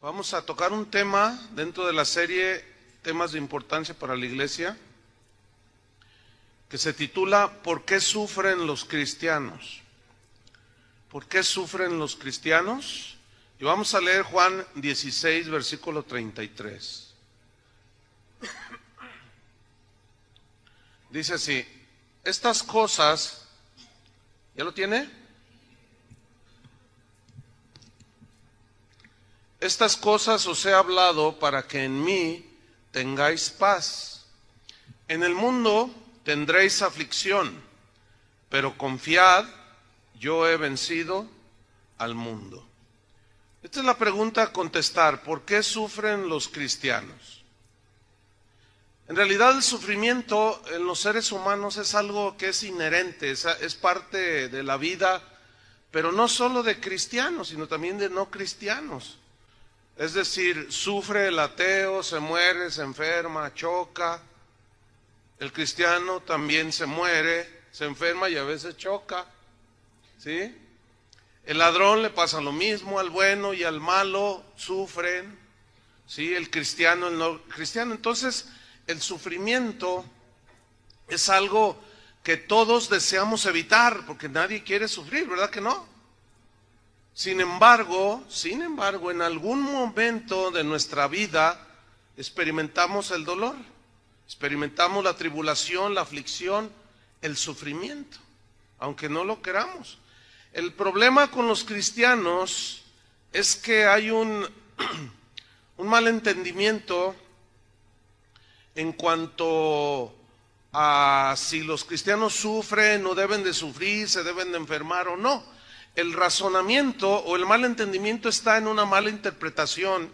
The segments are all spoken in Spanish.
Vamos a tocar un tema dentro de la serie Temas de Importancia para la Iglesia, que se titula ¿Por qué sufren los cristianos? ¿Por qué sufren los cristianos? Y vamos a leer Juan 16, versículo 33. Dice así: estas cosas, ¿ya lo tiene? Estas cosas os he hablado para que en mí tengáis paz. En el mundo tendréis aflicción, pero confiad, yo he vencido al mundo. Esta es la pregunta a contestar: ¿por qué sufren los cristianos? En realidad el sufrimiento en los seres humanos es algo que es inherente, es parte de la vida, pero no solo de cristianos, sino también de no cristianos. Es decir, sufre el ateo, se muere, se enferma, choca. El cristiano también se muere, se enferma y a veces choca. ¿Sí? El ladrón le pasa lo mismo, al bueno y al malo sufren. ¿Sí? El cristiano, el no cristiano. Entonces, el sufrimiento es algo que todos deseamos evitar, porque nadie quiere sufrir, ¿verdad que no? Sin embargo, en algún momento de nuestra vida experimentamos el dolor, experimentamos la tribulación, la aflicción, el sufrimiento, aunque no lo queramos. El problema con los cristianos es que hay un mal entendimiento en cuanto a si los cristianos sufren o deben de sufrir, se deben de enfermar o no. El razonamiento o el mal entendimiento está en una mala interpretación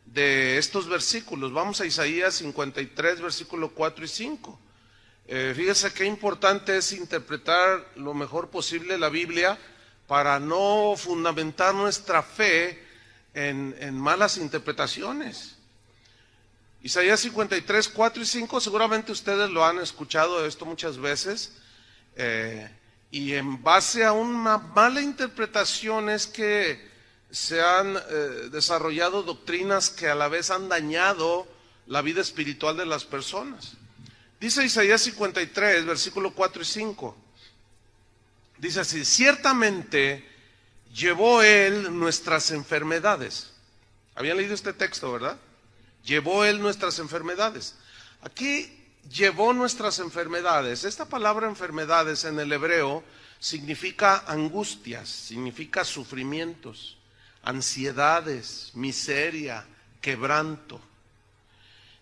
de estos versículos. Vamos a Isaías 53, versículo 4 y 5. Fíjese qué importante es interpretar lo mejor posible la Biblia para no fundamentar nuestra fe en malas interpretaciones. Isaías 53, 4 y 5, seguramente ustedes lo han escuchado esto muchas veces, y en base a una mala interpretación es que se han desarrollado doctrinas que a la vez han dañado la vida espiritual de las personas. Dice Isaías 53, versículo 4 y 5, dice así: ciertamente llevó él nuestras enfermedades. Habían leído este texto, ¿verdad? Llevó él nuestras enfermedades. Aquí llevó nuestras enfermedades. Esta palabra enfermedades en el hebreo significa angustias, significa sufrimientos, ansiedades, miseria, quebranto.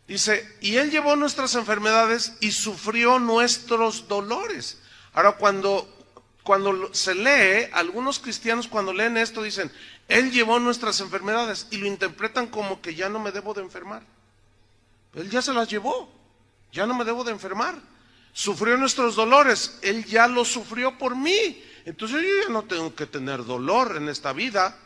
Dice, y él llevó nuestras enfermedades y sufrió nuestros dolores. Ahora, cuando se lee, algunos cristianos cuando leen esto dicen, él llevó nuestras enfermedades, y lo interpretan como que ya no me debo de enfermar. Él ya se las llevó, ya no me debo de enfermar. Sufrió nuestros dolores, él ya los sufrió por mí. Entonces yo ya no tengo que tener dolor en esta vida.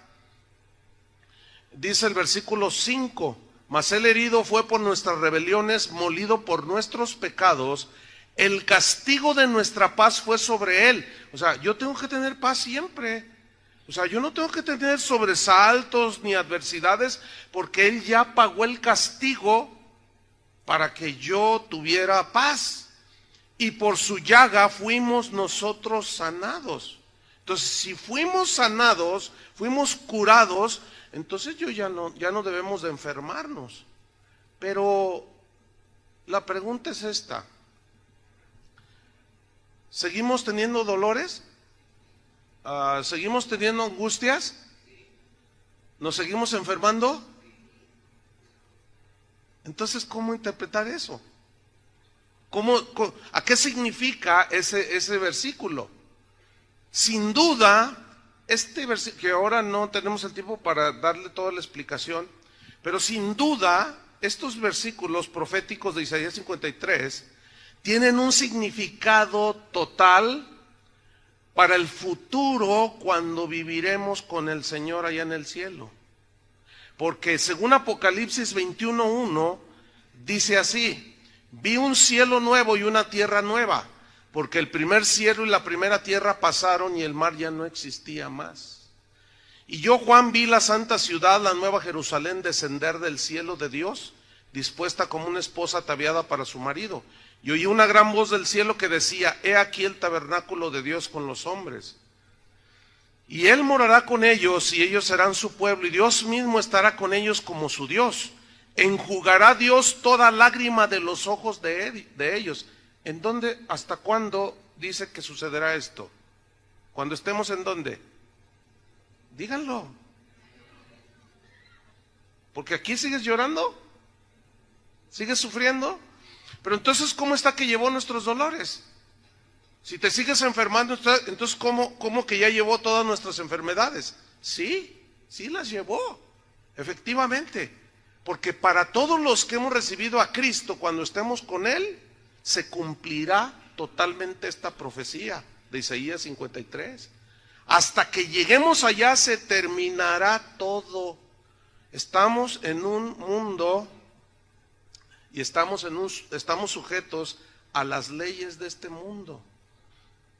Dice el versículo 5, mas él herido fue por nuestras rebeliones, molido por nuestros pecados, el castigo de nuestra paz fue sobre él. O sea, yo tengo que tener paz siempre. O sea, yo no tengo que tener sobresaltos ni adversidades, porque él ya pagó el castigo para que yo tuviera paz. Y por su llaga fuimos nosotros sanados. Entonces, si fuimos sanados, fuimos curados, entonces ya no debemos de enfermarnos. Pero la pregunta es esta: ¿seguimos teniendo dolores? ¿Seguimos teniendo angustias? ¿Nos seguimos enfermando? Entonces, ¿cómo interpretar eso? ¿A qué significa ese versículo? Sin duda, este versículo, que ahora no tenemos el tiempo para darle toda la explicación, pero sin duda, estos versículos proféticos de Isaías 53 tienen un significado total para el futuro cuando viviremos con el Señor allá en el cielo. Porque según Apocalipsis 21:1 dice así: vi un cielo nuevo y una tierra nueva, porque el primer cielo y la primera tierra pasaron y el mar ya no existía más. Y yo, Juan, vi la santa ciudad, la nueva Jerusalén, descender del cielo de Dios, dispuesta como una esposa ataviada para su marido. Y oí una gran voz del cielo que decía: he aquí el tabernáculo de Dios con los hombres. Y Él morará con ellos, y ellos serán su pueblo, y Dios mismo estará con ellos como su Dios. Enjugará Dios toda lágrima de los ojos de ellos. ¿En dónde, hasta cuándo dice que sucederá esto? ¿Cuando estemos en dónde? Díganlo. Porque aquí sigues llorando, sigues sufriendo. Pero entonces, ¿cómo está que llevó nuestros dolores? Si te sigues enfermando, entonces ¿cómo que ya llevó todas nuestras enfermedades? Sí, sí las llevó, efectivamente. Porque para todos los que hemos recibido a Cristo, cuando estemos con Él, se cumplirá totalmente esta profecía de Isaías 53. Hasta que lleguemos allá se terminará todo. Estamos en un mundo y estamos sujetos a las leyes de este mundo.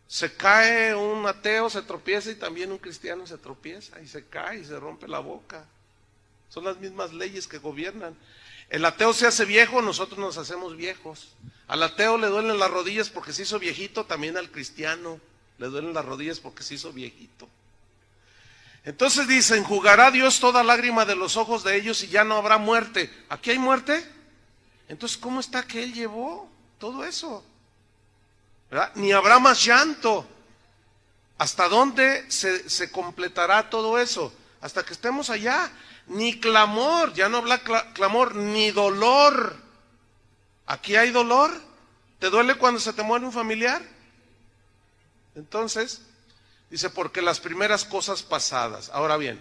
Se cae un ateo, se tropieza, y también un cristiano se tropieza y se cae y se rompe la boca. Son las mismas leyes que gobiernan. El ateo se hace viejo, nosotros nos hacemos viejos. Al ateo le duelen las rodillas porque se hizo viejito, también al cristiano le duelen las rodillas porque se hizo viejito. Entonces dice: enjugará Dios toda lágrima de los ojos de ellos y ya no habrá muerte. ¿Aquí hay muerte? Entonces, ¿cómo está que Él llevó todo eso? ¿Verdad? Ni habrá más llanto. ¿Hasta dónde se completará todo eso? Hasta que estemos allá. Ni clamor, ya no habrá clamor, ni dolor. ¿Aquí hay dolor? ¿Te duele cuando se te muere un familiar? Entonces, dice: porque las primeras cosas pasadas. Ahora bien,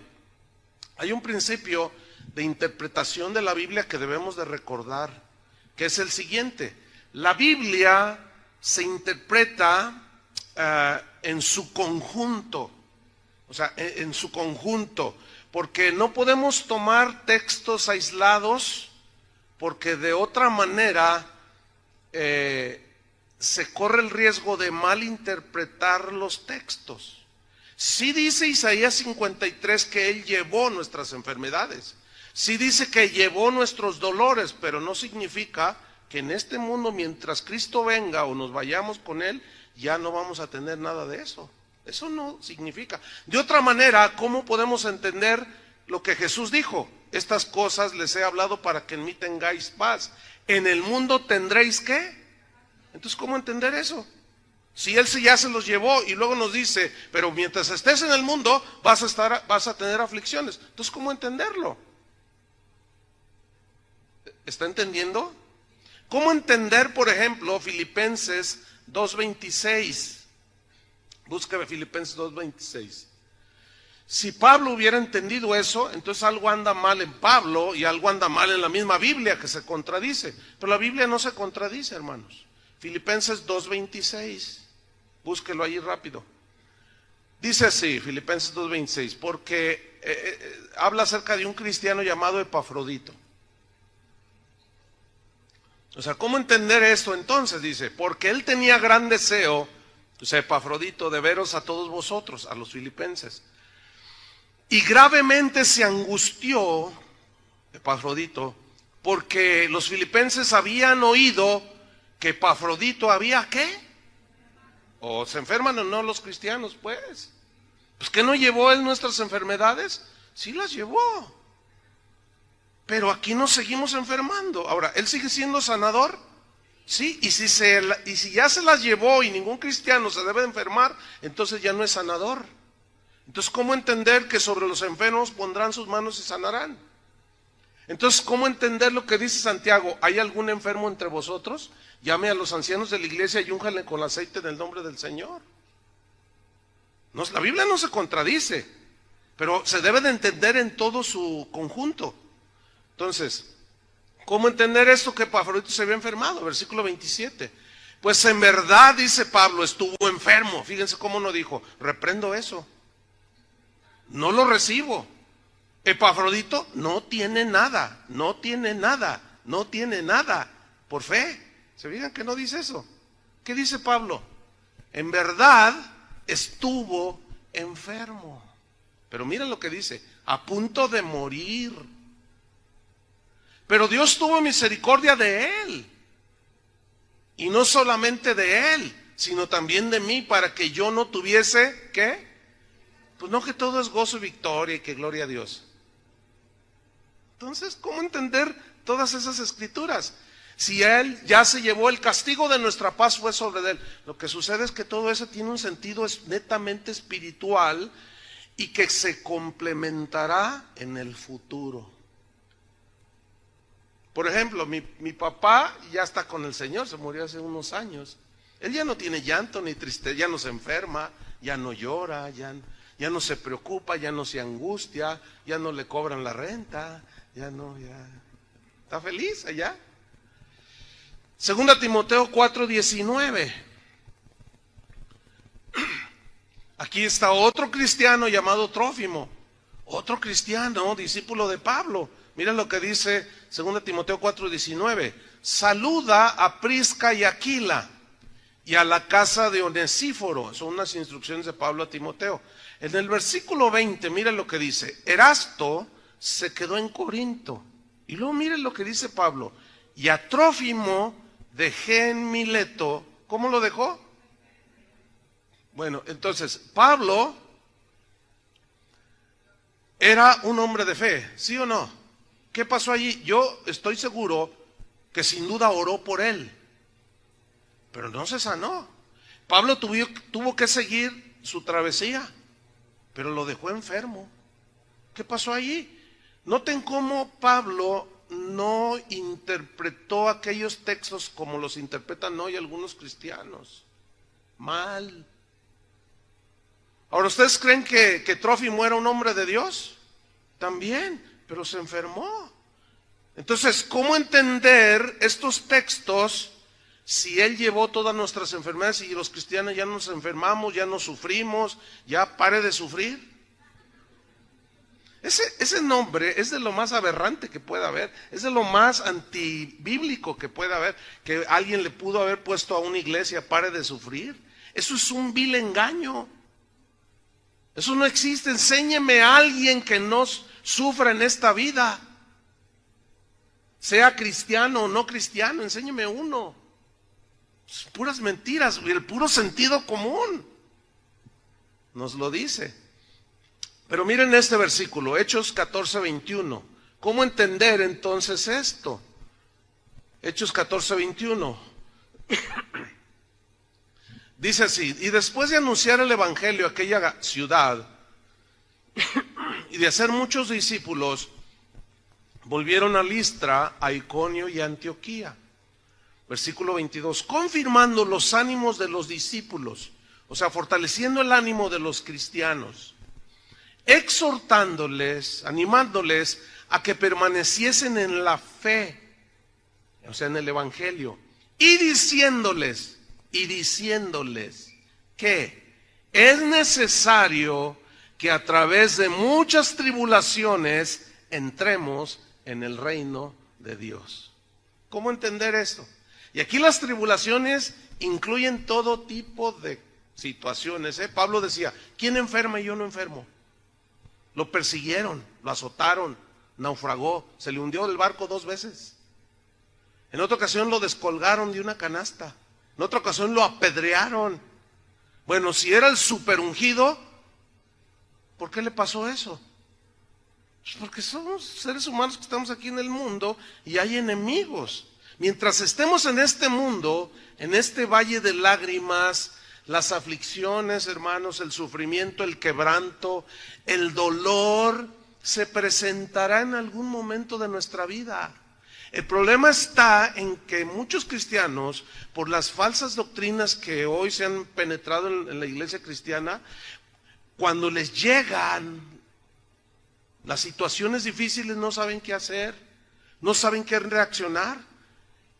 hay un principio de interpretación de la Biblia que debemos de recordar, que es el siguiente: la Biblia se interpreta en su conjunto, o sea, en su conjunto, porque no podemos tomar textos aislados, porque de otra manera se corre el riesgo de malinterpretar los textos. Sí dice Isaías 53 que Él llevó nuestras enfermedades, sí dice que llevó nuestros dolores, pero no significa que en este mundo, mientras Cristo venga o nos vayamos con Él, ya no vamos a tener nada de eso. Eso no significa. De otra manera, ¿cómo podemos entender lo que Jesús dijo? Estas cosas les he hablado para que en mí tengáis paz. En el mundo tendréis ¿qué? Entonces, ¿cómo entender eso? Si Él ya se los llevó y luego nos dice: pero mientras estés en el mundo vas a tener aflicciones. Entonces, ¿cómo entenderlo? ¿Está entendiendo? ¿Cómo entender, por ejemplo, Filipenses 2:26? Búscame Filipenses 2:26. Si Pablo hubiera entendido eso, entonces algo anda mal en Pablo y algo anda mal en la misma Biblia, que se contradice. Pero la Biblia no se contradice, hermanos. Filipenses 2:26. Búsquelo ahí rápido. Dice así, Filipenses 2:26, porque habla acerca de un cristiano llamado Epafrodito. O sea, ¿cómo entender esto entonces? Dice: porque él tenía gran deseo, o sea, Epafrodito, de veros a todos vosotros, a los filipenses. Y gravemente se angustió, Epafrodito, porque los filipenses habían oído que Epafrodito había, ¿qué? ¿O se enferman o no los cristianos, pues? ¿Pues qué no llevó él nuestras enfermedades? Sí las llevó. Pero aquí nos seguimos enfermando. Ahora, ¿Él sigue siendo sanador? Sí, y si ya se las llevó y ningún cristiano se debe de enfermar, entonces ya no es sanador. Entonces, ¿cómo entender que sobre los enfermos pondrán sus manos y sanarán? Entonces, ¿cómo entender lo que dice Santiago? ¿Hay algún enfermo entre vosotros? Llame a los ancianos de la iglesia y únjale con aceite en el nombre del Señor. No, la Biblia no se contradice, pero se debe de entender en todo su conjunto. Entonces, ¿cómo entender esto que Epafrodito se había enfermado? Versículo 27. Pues en verdad, dice Pablo, estuvo enfermo. Fíjense cómo no dijo: reprendo eso, no lo recibo. Epafrodito no tiene nada, no tiene nada, no tiene nada por fe. ¿Se fijan que no dice eso? ¿Qué dice Pablo? En verdad estuvo enfermo, Pero miren lo que dice, a punto de morir. Pero Dios tuvo misericordia de él. Y no solamente de él, sino también de mí, para que yo no tuviese, ¿qué? Pues no, que todo es gozo y victoria y que gloria a Dios. Entonces, ¿cómo entender todas esas escrituras? Si él ya se llevó el castigo de nuestra paz fue sobre él. Lo que sucede es que todo eso tiene un sentido netamente espiritual y que se complementará en el futuro. Por ejemplo, mi papá ya está con el Señor, se murió hace unos años. Él ya no tiene llanto ni tristeza, ya no se enferma, ya no llora, ya no se preocupa, ya no se angustia, ya no le cobran la renta, ya está feliz allá. 2 Timoteo 4:19. Aquí está otro cristiano llamado Trófimo, otro cristiano, discípulo de Pablo. Mira lo que dice 2 Timoteo 4:19. Saluda a Prisca y Aquila y a la casa de Onesíforo. Son unas instrucciones de Pablo a Timoteo. En el versículo 20, mira lo que dice. Erasto se quedó en Corinto. Y luego miren lo que dice Pablo. Y a Trófimo dejé en Mileto. ¿Cómo lo dejó? Bueno, entonces, Pablo era un hombre de fe, ¿sí o no? ¿Qué pasó allí? Yo estoy seguro que sin duda oró por él, pero no se sanó. Pablo tuvo que seguir su travesía, pero lo dejó enfermo. ¿Qué pasó allí? Noten cómo Pablo no interpretó aquellos textos como los interpretan hoy algunos cristianos. Mal. Ahora, ¿ustedes creen que Trófimo era un hombre de Dios? También, pero se enfermó. Entonces, ¿cómo entender estos textos si él llevó todas nuestras enfermedades y los cristianos ya nos enfermamos, ya nos sufrimos, ya pare de sufrir? Ese nombre es de lo más aberrante que pueda haber, es de lo más antibíblico que pueda haber, que alguien le pudo haber puesto a una iglesia, pare de sufrir. Eso es un vil engaño. Eso no existe. Enséñeme a alguien que no sufra en esta vida, sea cristiano o no cristiano, enséñeme uno. Puras mentiras, el puro sentido común nos lo dice. Pero miren este versículo, Hechos 14:21. ¿Cómo entender entonces esto? Hechos 14:21. Dice así: y después de anunciar el evangelio a aquella ciudad y de hacer muchos discípulos, volvieron a Listra, a Iconio y a Antioquía. Versículo 22, confirmando los ánimos de los discípulos, o sea, fortaleciendo el ánimo de los cristianos, exhortándoles, animándoles a que permaneciesen en la fe, o sea, en el evangelio, y diciéndoles que es necesario que a través de muchas tribulaciones entremos en el reino de Dios. ¿Cómo entender esto? Y aquí las tribulaciones incluyen todo tipo de situaciones. Pablo decía, ¿quién enferma y yo no enfermo? Lo persiguieron, lo azotaron, naufragó, se le hundió el barco 2 veces. En otra ocasión lo descolgaron de una canasta. En otra ocasión lo apedrearon. Bueno, si era el super ungido, ¿por qué le pasó eso? Pues porque somos seres humanos que estamos aquí en el mundo y hay enemigos. Mientras estemos en este mundo, en este valle de lágrimas, las aflicciones, hermanos, el sufrimiento, el quebranto, el dolor, se presentará en algún momento de nuestra vida. El problema está en que muchos cristianos, por las falsas doctrinas que hoy se han penetrado en la iglesia cristiana, cuando les llegan las situaciones difíciles no saben qué hacer, no saben qué reaccionar,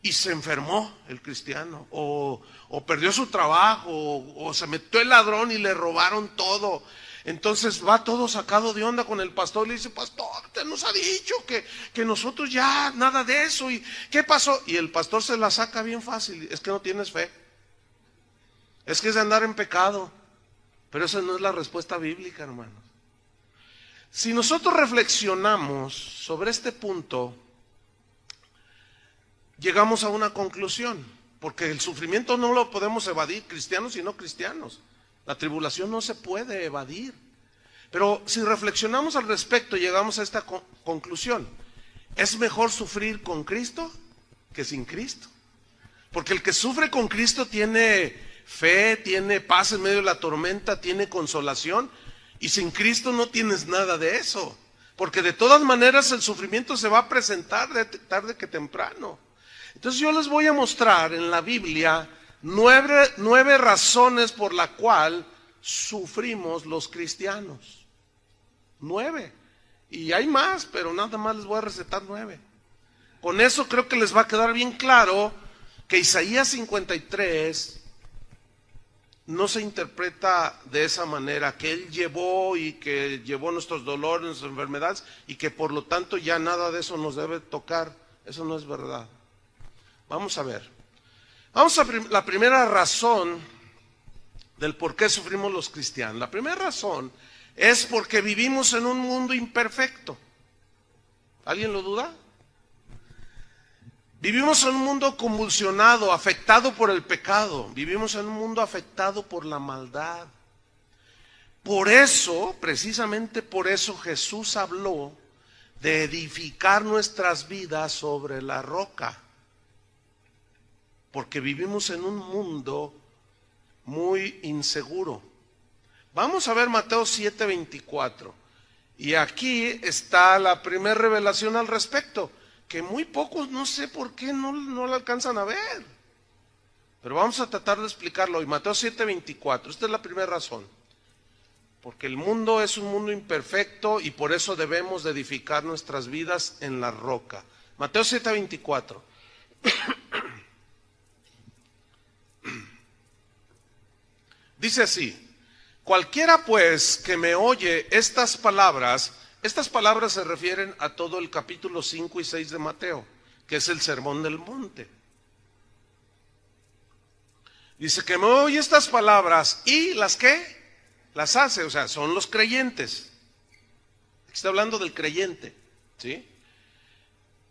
y se enfermó el cristiano, o perdió su trabajo, o se metió el ladrón y le robaron todo. Entonces va todo sacado de onda con el pastor, le dice, pastor, usted nos ha dicho que nosotros ya nada de eso, y ¿qué pasó? Y el pastor se la saca bien fácil, es que no tienes fe, es que es de andar en pecado. Pero esa no es la respuesta bíblica, hermanos. Si nosotros reflexionamos sobre este punto, llegamos a una conclusión, porque el sufrimiento no lo podemos evadir, cristianos y no cristianos. La tribulación no se puede evadir. Pero si reflexionamos al respecto, llegamos a esta conclusión. Es mejor sufrir con Cristo que sin Cristo. Porque el que sufre con Cristo tiene fe, tiene paz en medio de la tormenta, tiene consolación. Y sin Cristo no tienes nada de eso. Porque de todas maneras el sufrimiento se va a presentar tarde que temprano. Entonces yo les voy a mostrar en la Biblia 9 razones por la cual sufrimos los cristianos. 9. Y hay más, pero nada más les voy a recetar 9. Con eso creo que les va a quedar bien claro que Isaías 53 no se interpreta de esa manera, que Él llevó y que llevó nuestros dolores, nuestras enfermedades, y que por lo tanto ya nada de eso nos debe tocar. Eso no es verdad. Vamos a ver. Vamos a la primera razón del por qué sufrimos los cristianos. La primera razón es porque vivimos en un mundo imperfecto. ¿Alguien lo duda? Vivimos en un mundo convulsionado, afectado por el pecado. Vivimos en un mundo afectado por la maldad. Por eso, precisamente por eso, Jesús habló de edificar nuestras vidas sobre la roca. Porque vivimos en un mundo muy inseguro. Vamos a ver Mateo 7:24. Y aquí está la primera revelación al respecto, que muy pocos, no sé por qué, no la alcanzan a ver. Pero vamos a tratar de explicarlo hoy. Mateo 7:24. Esta es la primera razón. Porque el mundo es un mundo imperfecto y por eso debemos de edificar nuestras vidas en la roca. Mateo 7:24. Dice así: cualquiera pues que me oye estas palabras se refieren a todo el capítulo 5 y 6 de Mateo, que es el sermón del monte. Dice que me oye estas palabras y las que las hace, o sea, son los creyentes. Está hablando del creyente, ¿sí?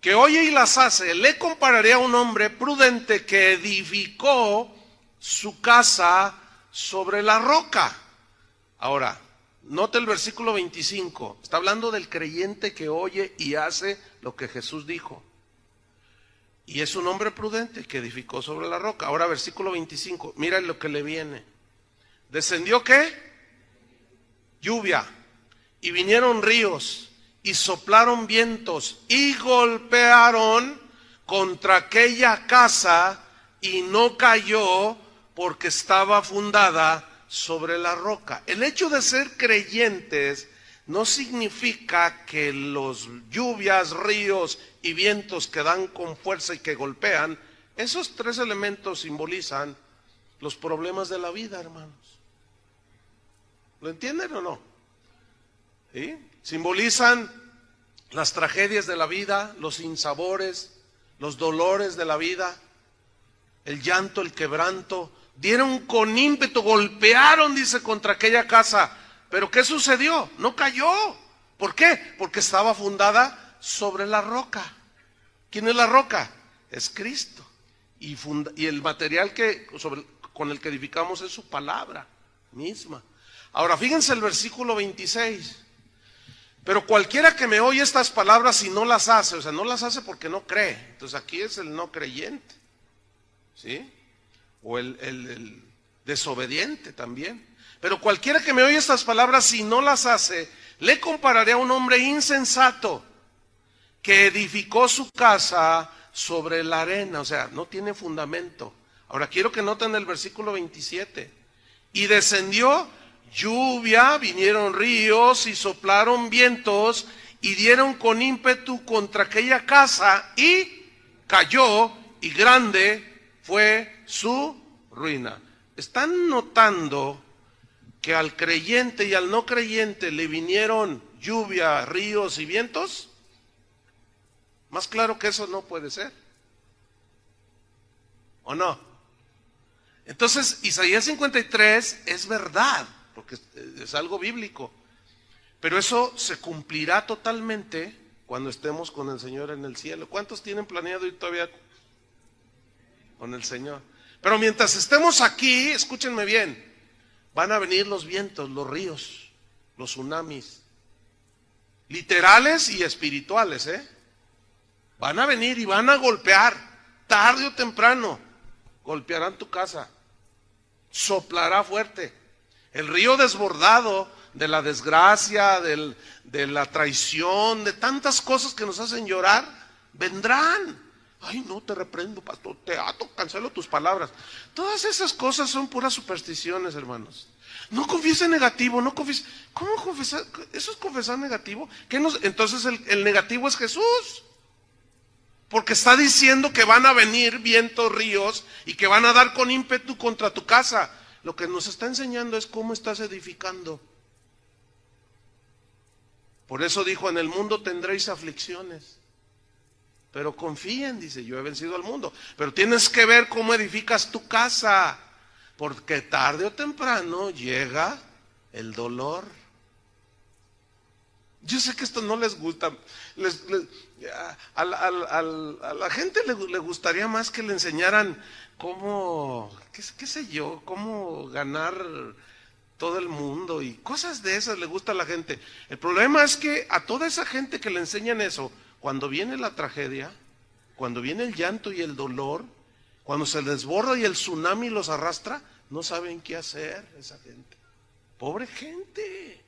Que oye y las hace, le compararé a un hombre prudente que edificó su casa sobre la roca. Ahora, note el versículo 25. Está hablando del creyente que oye y hace lo que Jesús dijo. Y es un hombre prudente que edificó sobre la roca. Ahora, versículo 25. Mira lo que le viene. ¿Descendió qué? Lluvia. Y vinieron ríos. Y soplaron vientos. Y golpearon contra aquella casa. Y no cayó, porque estaba fundada sobre la roca. El hecho de ser creyentes no significa que los lluvias, ríos y vientos que dan con fuerza y que golpean, esos 3 elementos simbolizan los problemas de la vida, hermanos. ¿Lo entienden o no? ¿Sí? Simbolizan las tragedias de la vida, los sinsabores, los dolores de la vida, el llanto, el quebranto. Dieron con ímpetu, golpearon, dice, contra aquella casa. Pero ¿qué sucedió? No cayó. ¿Por qué? Porque estaba fundada sobre la roca. ¿Quién es la roca? Es Cristo. Y el material con el que edificamos es su palabra misma. Ahora fíjense el versículo 26. Pero cualquiera que me oye estas palabras y no las hace, o sea, no las hace porque no cree. Entonces aquí es el no creyente. ¿Sí? O el desobediente también. Pero cualquiera que me oye estas palabras y no las hace, le compararé a un hombre insensato que edificó su casa sobre la arena, o sea, no tiene fundamento. Ahora quiero que noten el versículo 27. Y descendió lluvia, vinieron ríos y soplaron vientos y dieron con ímpetu contra aquella casa y cayó, y grande fue su ruina. ¿Están notando que al creyente y al no creyente le vinieron lluvia, ríos y vientos? Más claro que eso no puede ser. ¿O no? Entonces, Isaías 53 es verdad, porque es algo bíblico. Pero eso se cumplirá totalmente cuando estemos con el Señor en el cielo. ¿Cuántos tienen planeado ir todavía con el Señor? Pero mientras estemos aquí, escúchenme bien, van a venir los vientos, los ríos, los tsunamis, literales y espirituales, Van a venir y van a golpear, tarde o temprano, golpearán tu casa, soplará fuerte. El río desbordado de la desgracia, de la traición, de tantas cosas que nos hacen llorar, vendrán. Ay, no, te reprendo, pastor, te ato, cancelo tus palabras. Todas esas cosas son puras supersticiones, hermanos. No confiesen negativo, no confiesen. ¿Cómo confesar? ¿Eso es confesar negativo? Entonces el negativo es Jesús. Porque está diciendo que van a venir vientos, ríos, y que van a dar con ímpetu contra tu casa. Lo que nos está enseñando es cómo estás edificando. Por eso dijo, en el mundo tendréis aflicciones. Pero confíen, dice, yo he vencido al mundo. Pero tienes que ver cómo edificas tu casa. Porque tarde o temprano llega el dolor. Yo sé que esto no les gusta. A la gente le gustaría más que le enseñaran cómo, qué sé yo, cómo ganar todo el mundo y cosas de esas le gusta a la gente. El problema es que a toda esa gente que le enseñan eso, cuando viene la tragedia, cuando viene el llanto y el dolor, cuando se desborda y el tsunami los arrastra, no saben qué hacer esa gente. Pobre gente.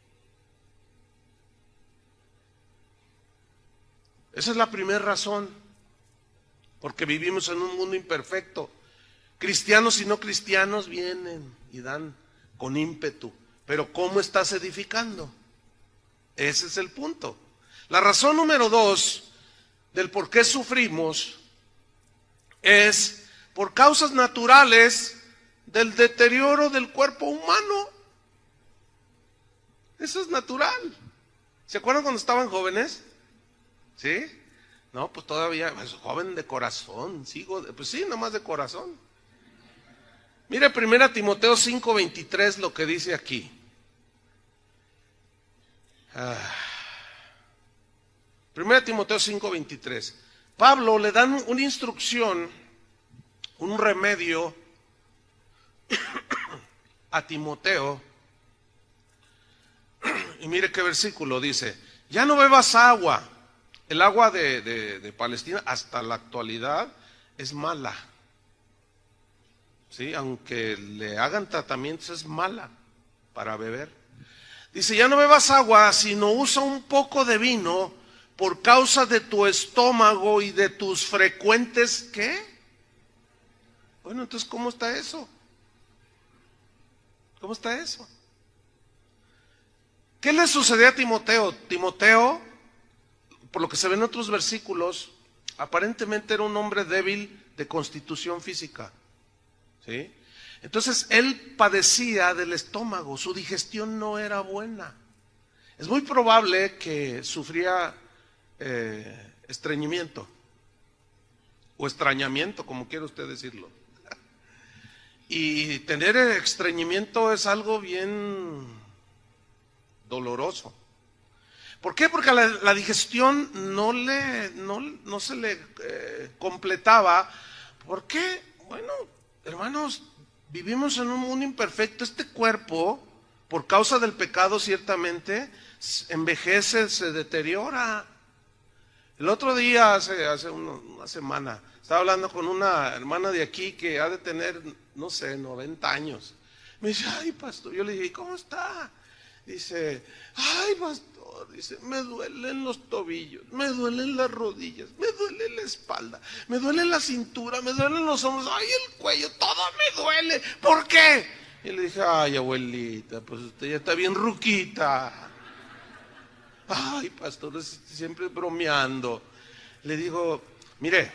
Esa es la primera razón, porque vivimos en un mundo imperfecto. Cristianos y no cristianos vienen y dan con ímpetu, pero ¿cómo estás edificando? Ese es el punto. La razón número 2 del por qué sufrimos es por causas naturales del deterioro del cuerpo humano. Eso es natural. ¿Se acuerdan cuando estaban jóvenes? ¿Sí? No, pues todavía, pues, joven de corazón, pues sí, nomás de corazón. Mire 1 Timoteo 5:23 lo que dice aquí. 1 Timoteo 5:23. Pablo le dan una instrucción, un remedio a Timoteo. Y mire qué versículo dice: ya no bebas agua. El agua de Palestina hasta la actualidad es mala. ¿Sí? Aunque le hagan tratamientos, es mala para beber. Dice, ya no bebas agua, sino usa un poco de vino por causa de tu estómago y de tus frecuentes, ¿qué? Bueno, entonces, ¿cómo está eso? ¿Cómo está eso? ¿Qué le sucedió a Timoteo? Timoteo, por lo que se ve en otros versículos, aparentemente era un hombre débil de constitución física. ¿Sí? Entonces él padecía del estómago, su digestión no era buena. Es muy probable que sufría estreñimiento o extrañamiento, como quiera usted decirlo. Y tener estreñimiento es algo bien doloroso. ¿Por qué? Porque la digestión no se le completaba. ¿Por qué? Bueno, hermanos, vivimos en un mundo imperfecto. Este cuerpo, por causa del pecado ciertamente, envejece, se deteriora. El otro día, hace una semana, estaba hablando con una hermana de aquí que ha de tener, no sé, 90 años. Me dice, ay, pastor, yo le dije, ¿cómo está? Dice, ay, pastor, dice, me duelen los tobillos, me duelen las rodillas, me duele la espalda, me duele la cintura, me duelen los hombros, ay, el cuello, todo me duele. ¿Por qué? Y le dije, ay, abuelita, pues usted ya está bien ruquita. Ay, pastor, siempre bromeando. Le digo, mire,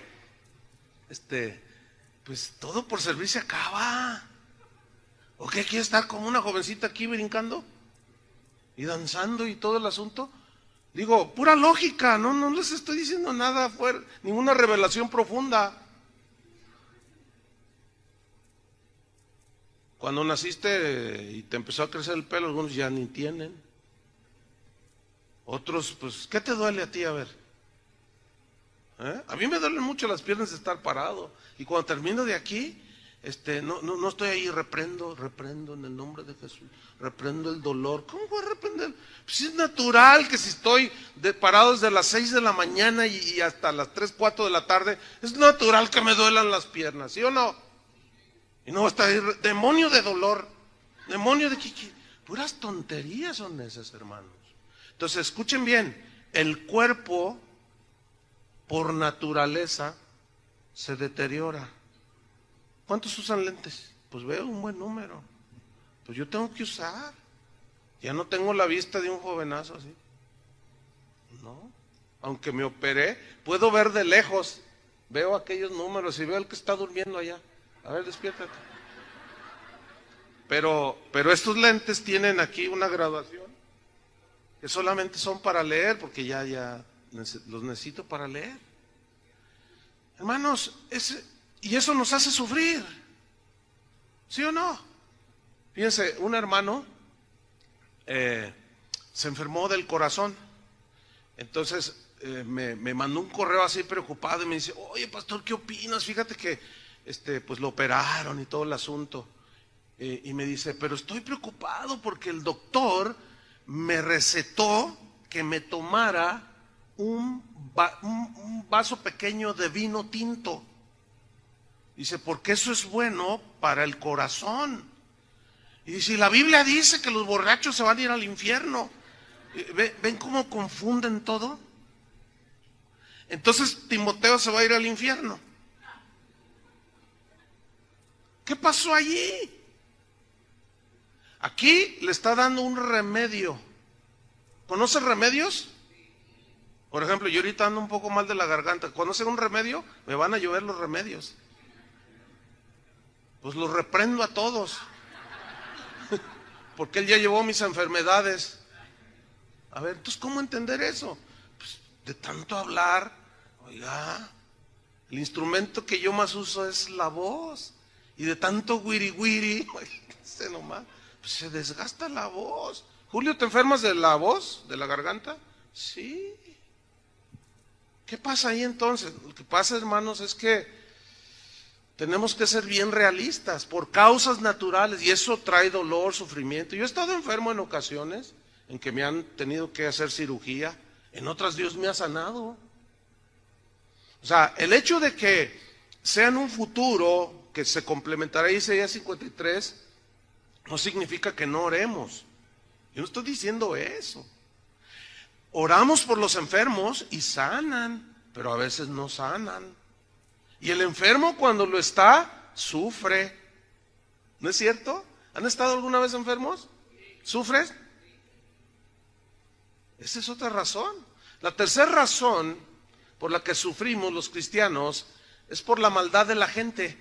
pues todo por servir se acaba. ¿O qué quiere estar como una jovencita aquí brincando y danzando y todo el asunto? Digo, pura lógica, no les estoy diciendo nada fuera, ninguna revelación profunda. Cuando naciste y te empezó a crecer el pelo, algunos ya ni tienen. Otros, pues, ¿qué te duele a ti? A ver. A mí me duelen mucho las piernas de estar parado. Y cuando termino de aquí, no estoy ahí, reprendo en el nombre de Jesús. Reprendo el dolor. ¿Cómo voy a reprender? Pues es natural que si estoy parado desde las 6 de la mañana y hasta las 3, 4 de la tarde, es natural que me duelan las piernas, ¿sí o no? Y no va a estar ahí, demonio de dolor, demonio de chichi. Puras tonterías son esas, hermanos. Entonces, escuchen bien, el cuerpo por naturaleza se deteriora. ¿Cuántos usan lentes? Pues veo un buen número. Pues yo tengo que usar. Ya no tengo la vista de un jovenazo así. No. Aunque me operé, puedo ver de lejos. Veo aquellos números y veo al que está durmiendo allá. A ver, despiértate. Pero estos lentes tienen aquí una graduación que solamente son para leer, porque ya los necesito para leer. Hermanos, y eso nos hace sufrir, ¿sí o no? Fíjense, un hermano se enfermó del corazón. Entonces me mandó un correo así preocupado y me dice: oye, pastor, ¿qué opinas? Fíjate que pues lo operaron y todo el asunto. Y me dice: pero estoy preocupado porque el doctor me recetó que me tomara un vaso pequeño de vino tinto. Dice, porque eso es bueno para el corazón. Y dice, y la Biblia dice que los borrachos se van a ir al infierno. ¿Ven cómo confunden todo? Entonces Timoteo se va a ir al infierno. ¿Qué pasó allí? Aquí le está dando un remedio. ¿Conoces remedios? Por ejemplo, yo ahorita ando un poco mal de la garganta. ¿Conocen un remedio? Me van a llover los remedios. Pues los reprendo a todos. Porque él ya llevó mis enfermedades. A ver, entonces, ¿cómo entender eso? Pues de tanto hablar, oiga, el instrumento que yo más uso es la voz. Y de tanto wiri wiri, nomás, pues se desgasta la voz. Julio, ¿te enfermas de la voz, de la garganta? Sí. ¿Qué pasa ahí entonces? Lo que pasa, hermanos, es que tenemos que ser bien realistas por causas naturales y eso trae dolor, sufrimiento. Yo he estado enfermo en ocasiones en que me han tenido que hacer cirugía, en otras Dios me ha sanado. O sea, el hecho de que sea en un futuro que se complementará Isaías 53 no significa que no oremos. Yo no estoy diciendo eso. Oramos por los enfermos y sanan, pero a veces no sanan. Y el enfermo cuando lo está, sufre. ¿No es cierto? ¿Han estado alguna vez enfermos? ¿Sufres? Esa es otra razón. La tercera razón por la que sufrimos los cristianos es por la maldad de la gente.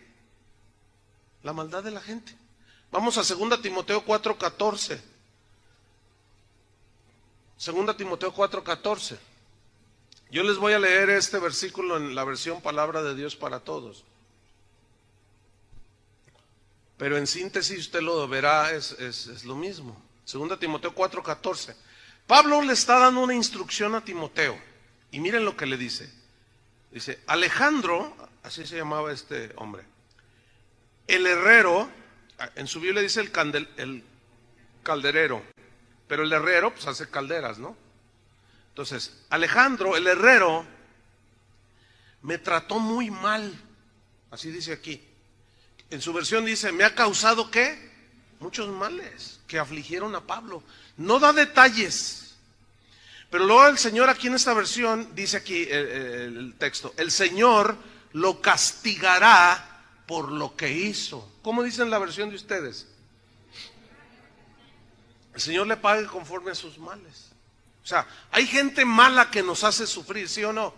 La maldad de la gente. Vamos a 2 Timoteo 4:14. 2 Timoteo 4:14. Yo les voy a leer este versículo en la versión Palabra de Dios para Todos. Pero en síntesis usted lo verá, es lo mismo. 2 Timoteo 4:14. Pablo le está dando una instrucción a Timoteo. Y miren lo que le dice. Dice, Alejandro, así se llamaba este hombre, el herrero, en su Biblia dice el calderero, pero el herrero pues hace calderas, ¿no? Entonces, Alejandro, el herrero, me trató muy mal, así dice aquí. En su versión dice, me ha causado ¿qué? Muchos males que afligieron a Pablo. No da detalles, pero luego el Señor aquí en esta versión, dice aquí el texto, el Señor lo castigará por lo que hizo. ¿Cómo dice en la versión de ustedes? El Señor le pague conforme a sus males. O sea, hay gente mala que nos hace sufrir, ¿sí o no?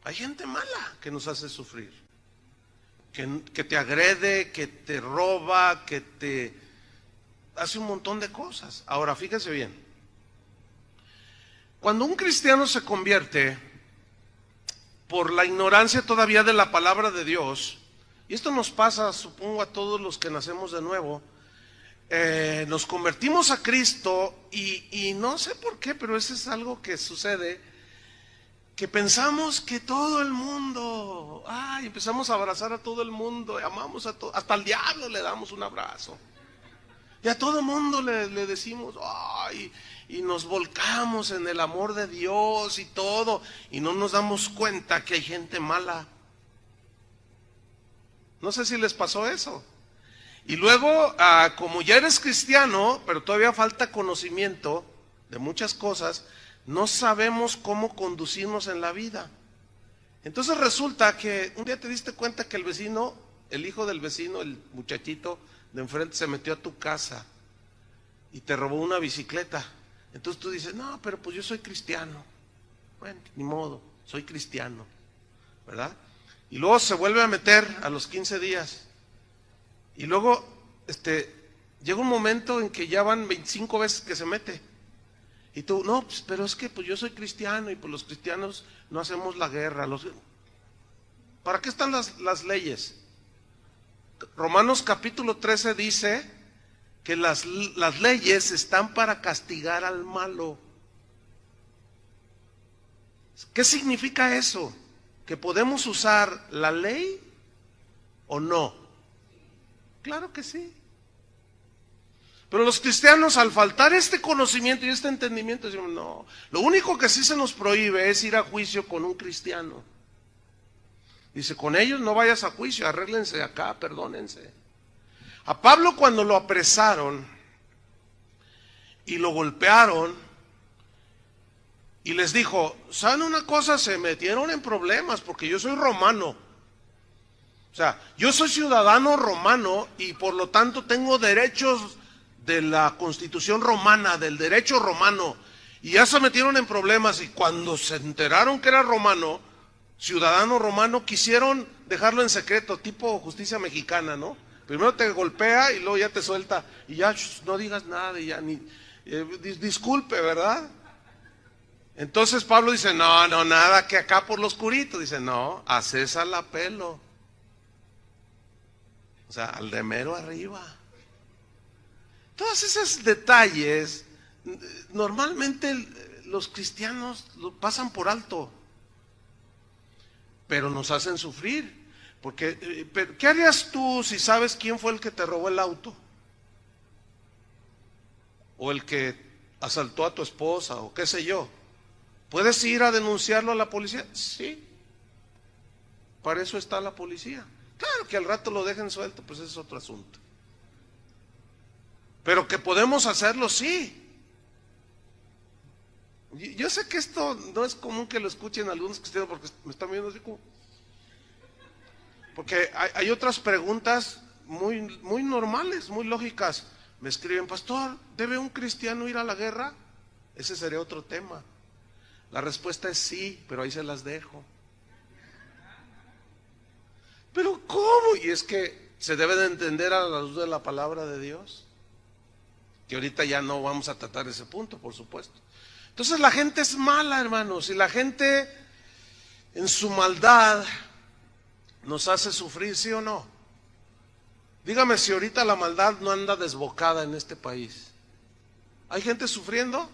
Hay gente mala que nos hace sufrir. Que te agrede, que te roba, que te hace un montón de cosas. Ahora, fíjense bien. Cuando un cristiano se convierte por la ignorancia todavía de la palabra de Dios, y esto nos pasa, supongo, a todos los que nacemos de nuevo, nos convertimos a Cristo y no sé por qué, pero eso es algo que sucede, que pensamos que todo el mundo, empezamos a abrazar a todo el mundo, amamos a todo, hasta al diablo le damos un abrazo. Y a todo el mundo le decimos, y nos volcamos en el amor de Dios y todo, y no nos damos cuenta que hay gente mala. No sé si les pasó eso. Y luego, como ya eres cristiano, pero todavía falta conocimiento de muchas cosas, no sabemos cómo conducirnos en la vida. Entonces resulta que un día te diste cuenta que el vecino, el hijo del vecino, el muchachito de enfrente se metió a tu casa y te robó una bicicleta. Entonces tú dices, no, pero pues yo soy cristiano. Bueno, ni modo, soy cristiano, ¿verdad? Y luego se vuelve a meter a los 15 días. Y luego llega un momento en que ya van 25 veces que se mete. Y tú, no, pues, pero es que pues yo soy cristiano y pues los cristianos no hacemos la guerra. ¿Para qué están las leyes? Romanos capítulo 13 dice que las leyes están para castigar al malo. ¿Qué significa eso? ¿Que podemos usar la ley o no? Claro que sí. Pero los cristianos, al faltar este conocimiento y este entendimiento, decimos, no, lo único que sí se nos prohíbe es ir a juicio con un cristiano. Dice, con ellos no vayas a juicio, arréglense acá, perdónense. A Pablo cuando lo apresaron y lo golpearon y les dijo, ¿saben una cosa? Se metieron en problemas porque yo soy romano. O sea, yo soy ciudadano romano y por lo tanto tengo derechos de la Constitución romana, del derecho romano. Y ya se metieron en problemas y cuando se enteraron que era romano, ciudadano romano, quisieron dejarlo en secreto, tipo justicia mexicana, ¿no? Primero te golpea y luego ya te suelta y ya no digas nada y ya ni disculpe, ¿verdad? Entonces Pablo dice, no, nada que acá por lo oscurito. Dice, no, a César la pelo. O sea, al de mero arriba. Todos esos detalles, normalmente los cristianos lo pasan por alto, pero nos hacen sufrir. Porque, ¿qué harías tú si sabes quién fue el que te robó el auto? O el que asaltó a tu esposa, o qué sé yo. ¿Puedes ir a denunciarlo a la policía? Sí. Para eso está la policía. Claro que al rato lo dejen suelto, pues ese es otro asunto. Pero que podemos hacerlo, sí. Yo sé que esto no es común que lo escuchen algunos cristianos porque me están viendo así como... Porque hay otras preguntas muy normales, muy lógicas. Me escriben, pastor, ¿debe un cristiano ir a la guerra? Ese sería otro tema. La respuesta es sí, pero ahí se las dejo. ¿Pero cómo? Y es que se debe de entender a la luz de la palabra de Dios. Que ahorita ya no vamos a tratar ese punto, por supuesto. Entonces la gente es mala, hermanos, y la gente en su maldad nos hace sufrir, ¿sí o no? Dígame si ahorita la maldad no anda desbocada en este país. ¿Hay gente sufriendo?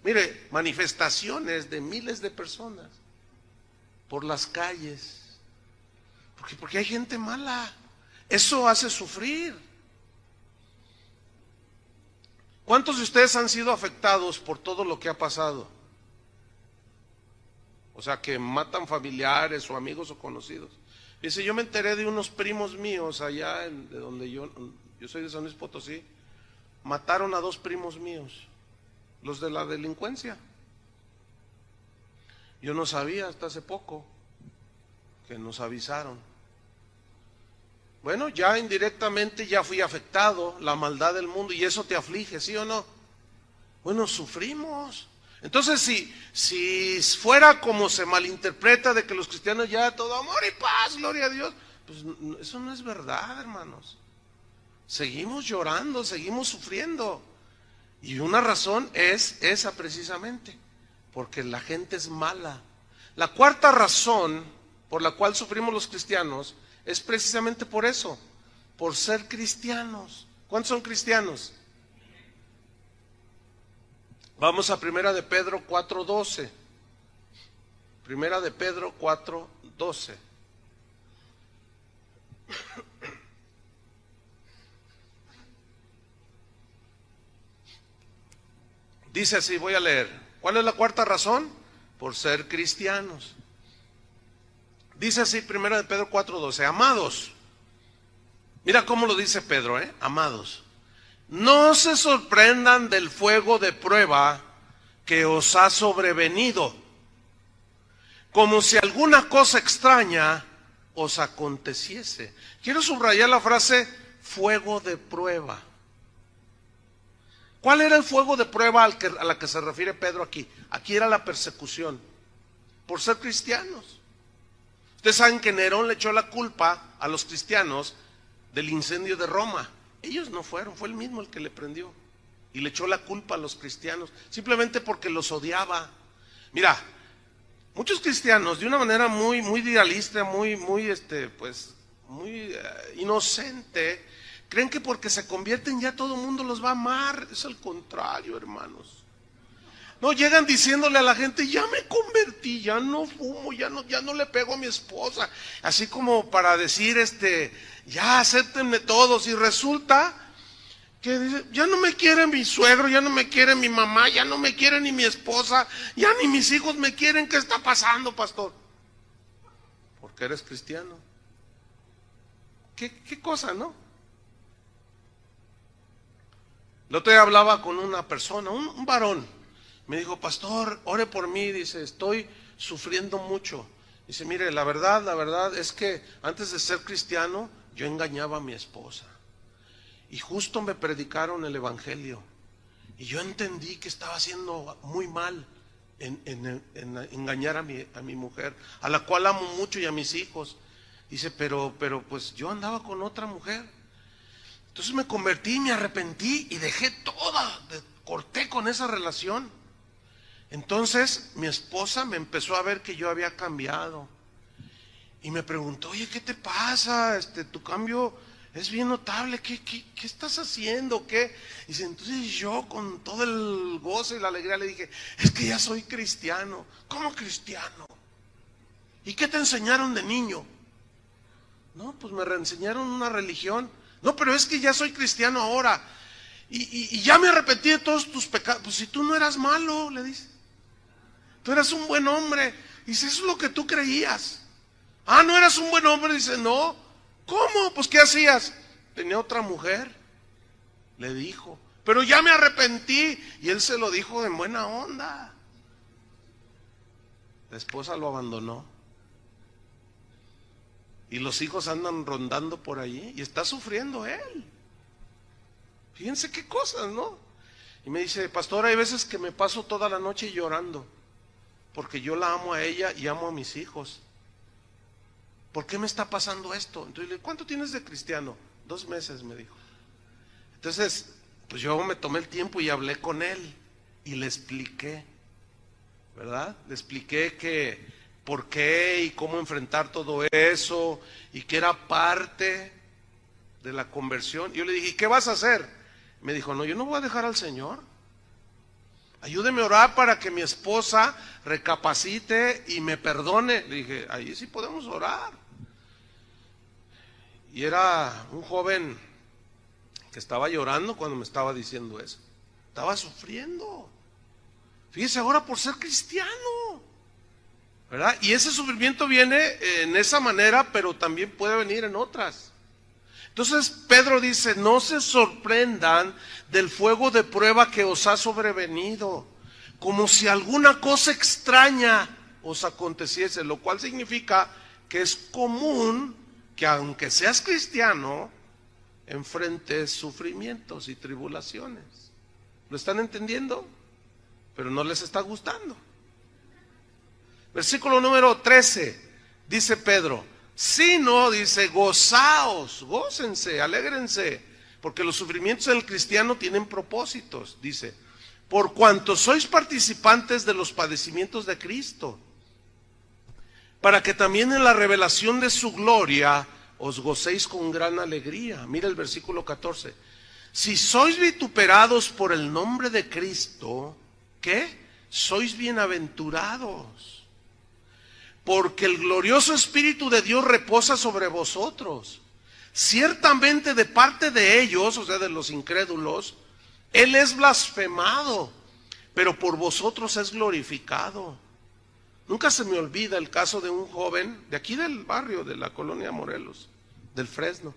Mire, manifestaciones de miles de personas por las calles. Porque hay gente mala. Eso hace sufrir. ¿Cuántos de ustedes han sido afectados por todo lo que ha pasado? O sea, que matan familiares o amigos o conocidos. Dice, yo me enteré de unos primos míos allá de donde yo soy de San Luis Potosí. Mataron a 2 primos míos, los de la delincuencia. Yo no sabía hasta hace poco que nos avisaron. Bueno, ya indirectamente ya fui afectado, la maldad del mundo, y eso te aflige, ¿sí o no? Bueno, sufrimos. Entonces, si fuera como se malinterpreta de que los cristianos ya todo amor y paz, gloria a Dios, pues eso no es verdad, hermanos. Seguimos llorando, seguimos sufriendo. Y una razón es esa precisamente, porque la gente es mala. La cuarta razón por la cual sufrimos los cristianos es precisamente por eso, por ser cristianos. ¿Cuántos son cristianos? Vamos a Primera de Pedro 4:12. Primera de Pedro 4:12. Dice así, voy a leer. ¿Cuál es la cuarta razón? Por ser cristianos. Dice así, Primera de Pedro 4:12. Amados, mira cómo lo dice Pedro, amados, no se sorprendan del fuego de prueba que os ha sobrevenido, como si alguna cosa extraña os aconteciese. Quiero subrayar la frase fuego de prueba. ¿Cuál era el fuego de prueba a la que se refiere Pedro aquí? Aquí era la persecución por ser cristianos. Ustedes saben que Nerón le echó la culpa a los cristianos del incendio de Roma. Ellos no fueron, fue él mismo el que le prendió y le echó la culpa a los cristianos, simplemente porque los odiaba. Mira, muchos cristianos de una manera muy idealista, muy inocente, creen que porque se convierten ya todo el mundo los va a amar. Es al contrario, hermanos. No, llegan diciéndole a la gente, ya me convertí, ya no fumo, ya no le pego a mi esposa, así como para decir, ya acéptenme todos, y resulta que dice, ya no me quiere mi suegro, ya no me quiere mi mamá, ya no me quiere ni mi esposa, ya ni mis hijos me quieren. ¿Qué está pasando, pastor? Porque eres cristiano. ¿Qué cosa, no? El otro día hablaba con una persona, un varón. Me dijo, pastor, ore por mí. Dice, estoy sufriendo mucho. Dice, mire, la verdad es que antes de ser cristiano, yo engañaba a mi esposa. Y justo me predicaron el evangelio. Y yo entendí que estaba haciendo muy mal en engañar a mi mujer, a la cual amo mucho, y a mis hijos. Dice, pero pues yo andaba con otra mujer. Entonces me convertí, me arrepentí y dejé toda, corté con esa relación. Entonces mi esposa me empezó a ver que yo había cambiado y me preguntó, oye, ¿qué te pasa? Tu cambio es bien notable, ¿qué estás haciendo? ¿Qué? Dice, entonces yo con todo el gozo y la alegría le dije, es que ya soy cristiano. ¿Cómo cristiano? ¿Y qué te enseñaron de niño? No, pues me reenseñaron una religión. No, pero es que ya soy cristiano ahora y ya me arrepentí de todos tus pecados. Pues si tú no eras malo, le dice, tú eras un buen hombre. Dice, eso es lo que tú creías. Ah, ¿no eras un buen hombre? Dice, no. ¿Cómo? Pues ¿qué hacías? Tenía otra mujer, le dijo, pero ya me arrepentí. Y él se lo dijo en buena onda. La esposa lo abandonó y los hijos andan rondando por allí y está sufriendo él. Fíjense qué cosas, ¿no? Y me dice, pastor, hay veces que me paso toda la noche llorando porque yo la amo a ella y amo a mis hijos. ¿Por qué me está pasando esto? Entonces le digo, ¿cuánto tienes de cristiano? 2 meses, me dijo. Entonces, pues yo me tomé el tiempo y hablé con él y le expliqué, ¿verdad? Le expliqué que por qué y cómo enfrentar todo eso y que era parte de la conversión. Y yo le dije, ¿y qué vas a hacer? Me dijo, no, yo no voy a dejar al Señor. Ayúdeme a orar para que mi esposa recapacite y me perdone. Le dije, ahí sí podemos orar. Y era un joven que estaba llorando cuando me estaba diciendo eso. Estaba sufriendo. Fíjese, ahora por ser cristiano, ¿verdad? Y ese sufrimiento viene en esa manera, pero también puede venir en otras. Entonces Pedro dice, no se sorprendan del fuego de prueba que os ha sobrevenido, como si alguna cosa extraña os aconteciese, lo cual significa que es común que aunque seas cristiano, enfrentes sufrimientos y tribulaciones. ¿Lo están entendiendo? Pero no les está gustando. Versículo número 13, dice Pedro, sino, dice, gozaos, gócense, alégrense, porque los sufrimientos del cristiano tienen propósitos, dice, por cuanto sois participantes de los padecimientos de Cristo, para que también en la revelación de su gloria os gocéis con gran alegría. Mira el versículo 14, Si sois vituperados por el nombre de Cristo, ¿qué? Sois bienaventurados, porque el glorioso Espíritu de Dios reposa sobre vosotros. Ciertamente de parte de ellos, o sea, de los incrédulos, Él es blasfemado, pero por vosotros es glorificado. Nunca se me olvida el caso de un joven de aquí del barrio, de la colonia Morelos, del Fresno,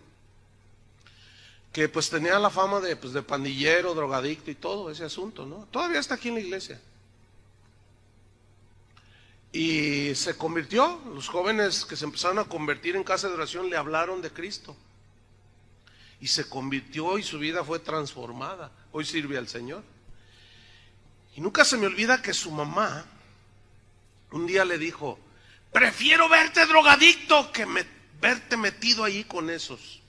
que pues tenía la fama de pandillero, drogadicto y todo ese asunto, ¿no? Todavía está aquí en la iglesia. Y se convirtió. Los jóvenes que se empezaron a convertir en casa de oración le hablaron de Cristo. Y se convirtió y su vida fue transformada. Hoy sirve al Señor. Y nunca se me olvida que su mamá un día le dijo: prefiero verte drogadicto que verte metido ahí con esos.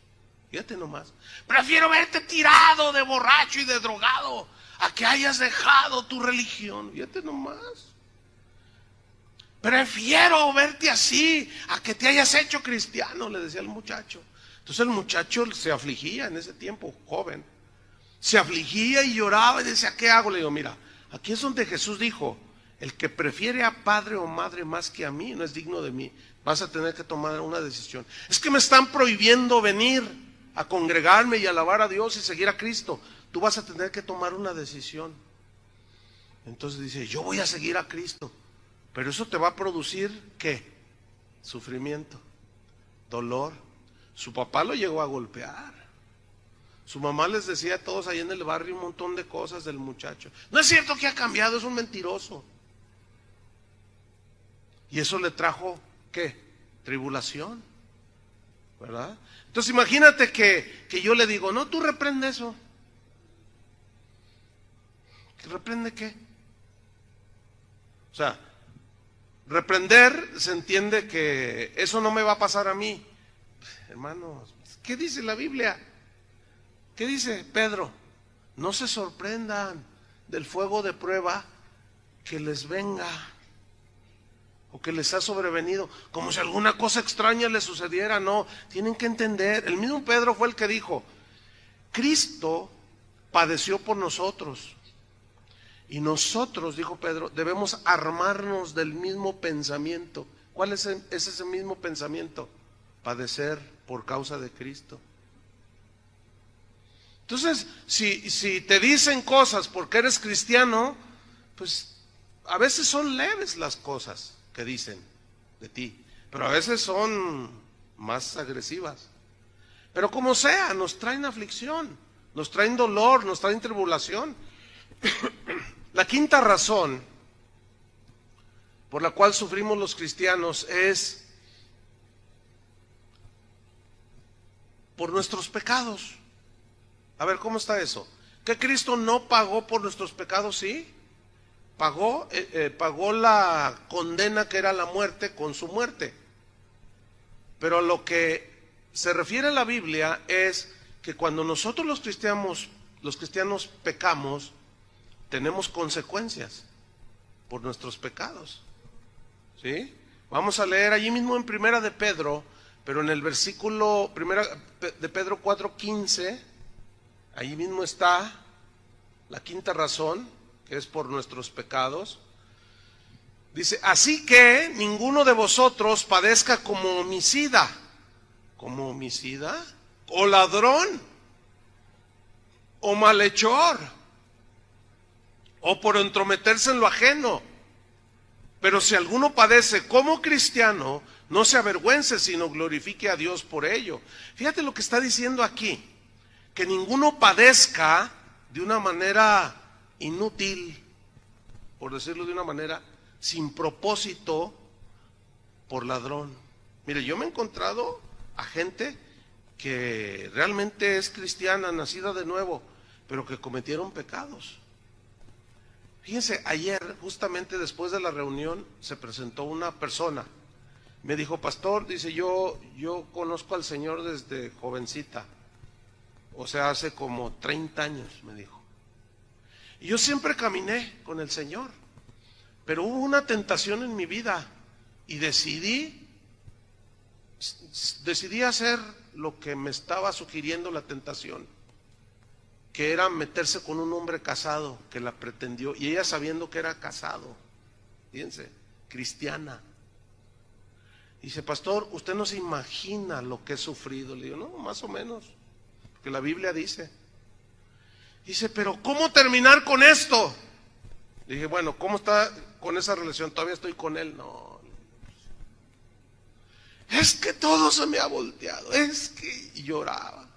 Fíjate nomás. Prefiero verte tirado de borracho y de drogado a que hayas dejado tu religión. Fíjate nomás. Prefiero verte así a que te hayas hecho cristiano, le decía el muchacho. Entonces el muchacho se afligía en ese tiempo, joven. Se afligía y lloraba y decía: ¿qué hago? Le digo: mira, aquí es donde Jesús dijo: el que prefiere a padre o madre más que a mí no es digno de mí. Vas a tener que tomar una decisión. Es que me están prohibiendo venir a congregarme y alabar a Dios y seguir a Cristo. Tú vas a tener que tomar una decisión. Entonces dice: yo voy a seguir a Cristo. Pero eso te va a producir, ¿qué? Sufrimiento, dolor. Su papá lo llegó a golpear. Su mamá les decía a todos ahí en el barrio un montón de cosas del muchacho. No es cierto que ha cambiado, es un mentiroso. Y eso le trajo, ¿qué? Tribulación, ¿verdad? Entonces imagínate que yo le digo: no, tú reprende eso. ¿Reprende qué? O sea, reprender se entiende que eso no me va a pasar a mí. Hermanos, ¿qué dice la Biblia? ¿Qué dice Pedro? No se sorprendan del fuego de prueba que les venga o que les ha sobrevenido, como si alguna cosa extraña les sucediera. No, tienen que entender. El mismo Pedro fue el que dijo: Cristo padeció por nosotros. Y nosotros, dijo Pedro, debemos armarnos del mismo pensamiento. ¿Cuál es ese mismo pensamiento? Padecer por causa de Cristo. Entonces, si te dicen cosas porque eres cristiano, pues a veces son leves las cosas que dicen de ti, pero a veces son más agresivas. Pero como sea, nos traen aflicción, nos traen dolor, nos traen tribulación. La quinta razón por la cual sufrimos los cristianos es por nuestros pecados. A ver, ¿cómo está eso? ¿Que Cristo no pagó por nuestros pecados? Sí, pagó la condena que era la muerte con su muerte. Pero lo que se refiere a la Biblia es que cuando nosotros los cristianos pecamos, tenemos consecuencias por nuestros pecados. ¿Sí? Vamos a leer allí mismo en Primera de Pedro, pero en el versículo Primera de Pedro 4:15, allí mismo está la quinta razón, que es por nuestros pecados. Dice: así que ninguno de vosotros padezca como homicida, o ladrón, o malhechor, o por entrometerse en lo ajeno. Pero si alguno padece como cristiano, no se avergüence, sino glorifique a Dios por ello. Fíjate lo que está diciendo aquí: que ninguno padezca de una manera inútil, por decirlo de una manera, sin propósito, por ladrón. Mire, yo me he encontrado a gente que realmente es cristiana, nacida de nuevo, pero que cometieron pecados. Fíjense, ayer, justamente después de la reunión, se presentó una persona. Me dijo: pastor, dice, yo conozco al Señor desde jovencita. O sea, hace como 30 años, me dijo. Y yo siempre caminé con el Señor. Pero hubo una tentación en mi vida y decidí hacer lo que me estaba sugiriendo la tentación. que era meterse con un hombre casado que la pretendió, y ella sabiendo que era casado, fíjense, cristiana. Dice, pastor, usted no se imagina lo que he sufrido. Le digo, no, más o menos, porque la Biblia dice. Dice, pero ¿cómo terminar con esto? Le dije, bueno, ¿cómo está con esa relación? Todavía estoy con él. No, es que todo se me ha volteado, es que, y lloraba.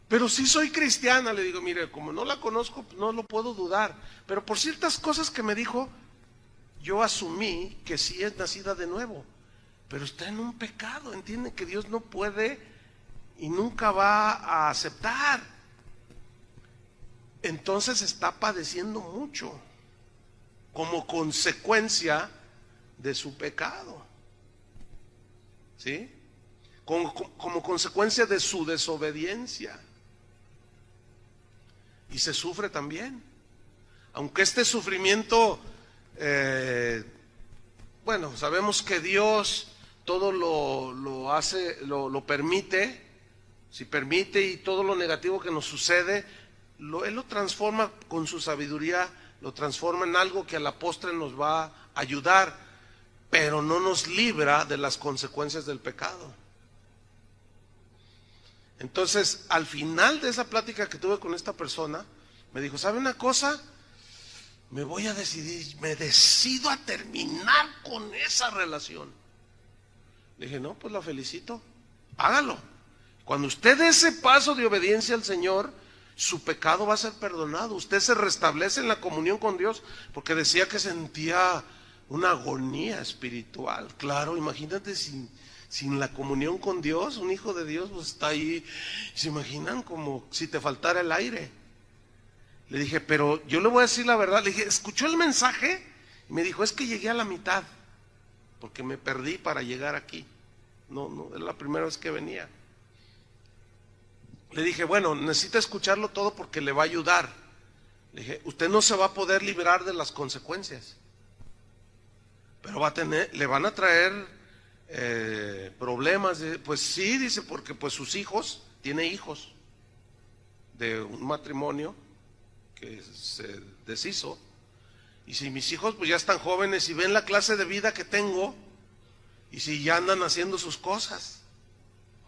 Pero sí soy cristiana. Le digo, mire, como no la conozco, no lo puedo dudar, pero por ciertas cosas que me dijo, yo asumí que sí es nacida de nuevo, pero está en un pecado, entiende que Dios no puede y nunca va a aceptar. Entonces está padeciendo mucho como consecuencia de su pecado, ¿sí? Como consecuencia de su desobediencia. Y se sufre también, aunque este sufrimiento bueno, sabemos que Dios todo lo hace, lo permite, si permite, y todo lo negativo que nos sucede, Él lo transforma con su sabiduría, lo transforma en algo que a la postre nos va a ayudar, pero no nos libra de las consecuencias del pecado. Entonces, al final de esa plática que tuve con esta persona, me dijo, ¿sabe una cosa? Me voy a decidir, me decido a terminar con esa relación. Le dije, no, pues la felicito, hágalo. Cuando usted dé ese paso de obediencia al Señor, su pecado va a ser perdonado. Usted se restablece en la comunión con Dios, porque decía que sentía una agonía espiritual. Claro, imagínate sin la comunión con Dios, un hijo de Dios pues está ahí, se imaginan como si te faltara el aire. Le dije, pero yo le voy a decir la verdad. Le dije, ¿escuchó el mensaje? Y me dijo, es que llegué a la mitad, porque me perdí para llegar aquí. No, es la primera vez que venía. Le dije, bueno, necesita escucharlo todo porque le va a ayudar. Le dije, usted no se va a poder librar de las consecuencias, pero le van a traer problemas. Pues sí, dice, porque pues sus hijos, tiene hijos de un matrimonio que se deshizo, y si mis hijos pues ya están jóvenes y ven la clase de vida que tengo, y si ya andan haciendo sus cosas,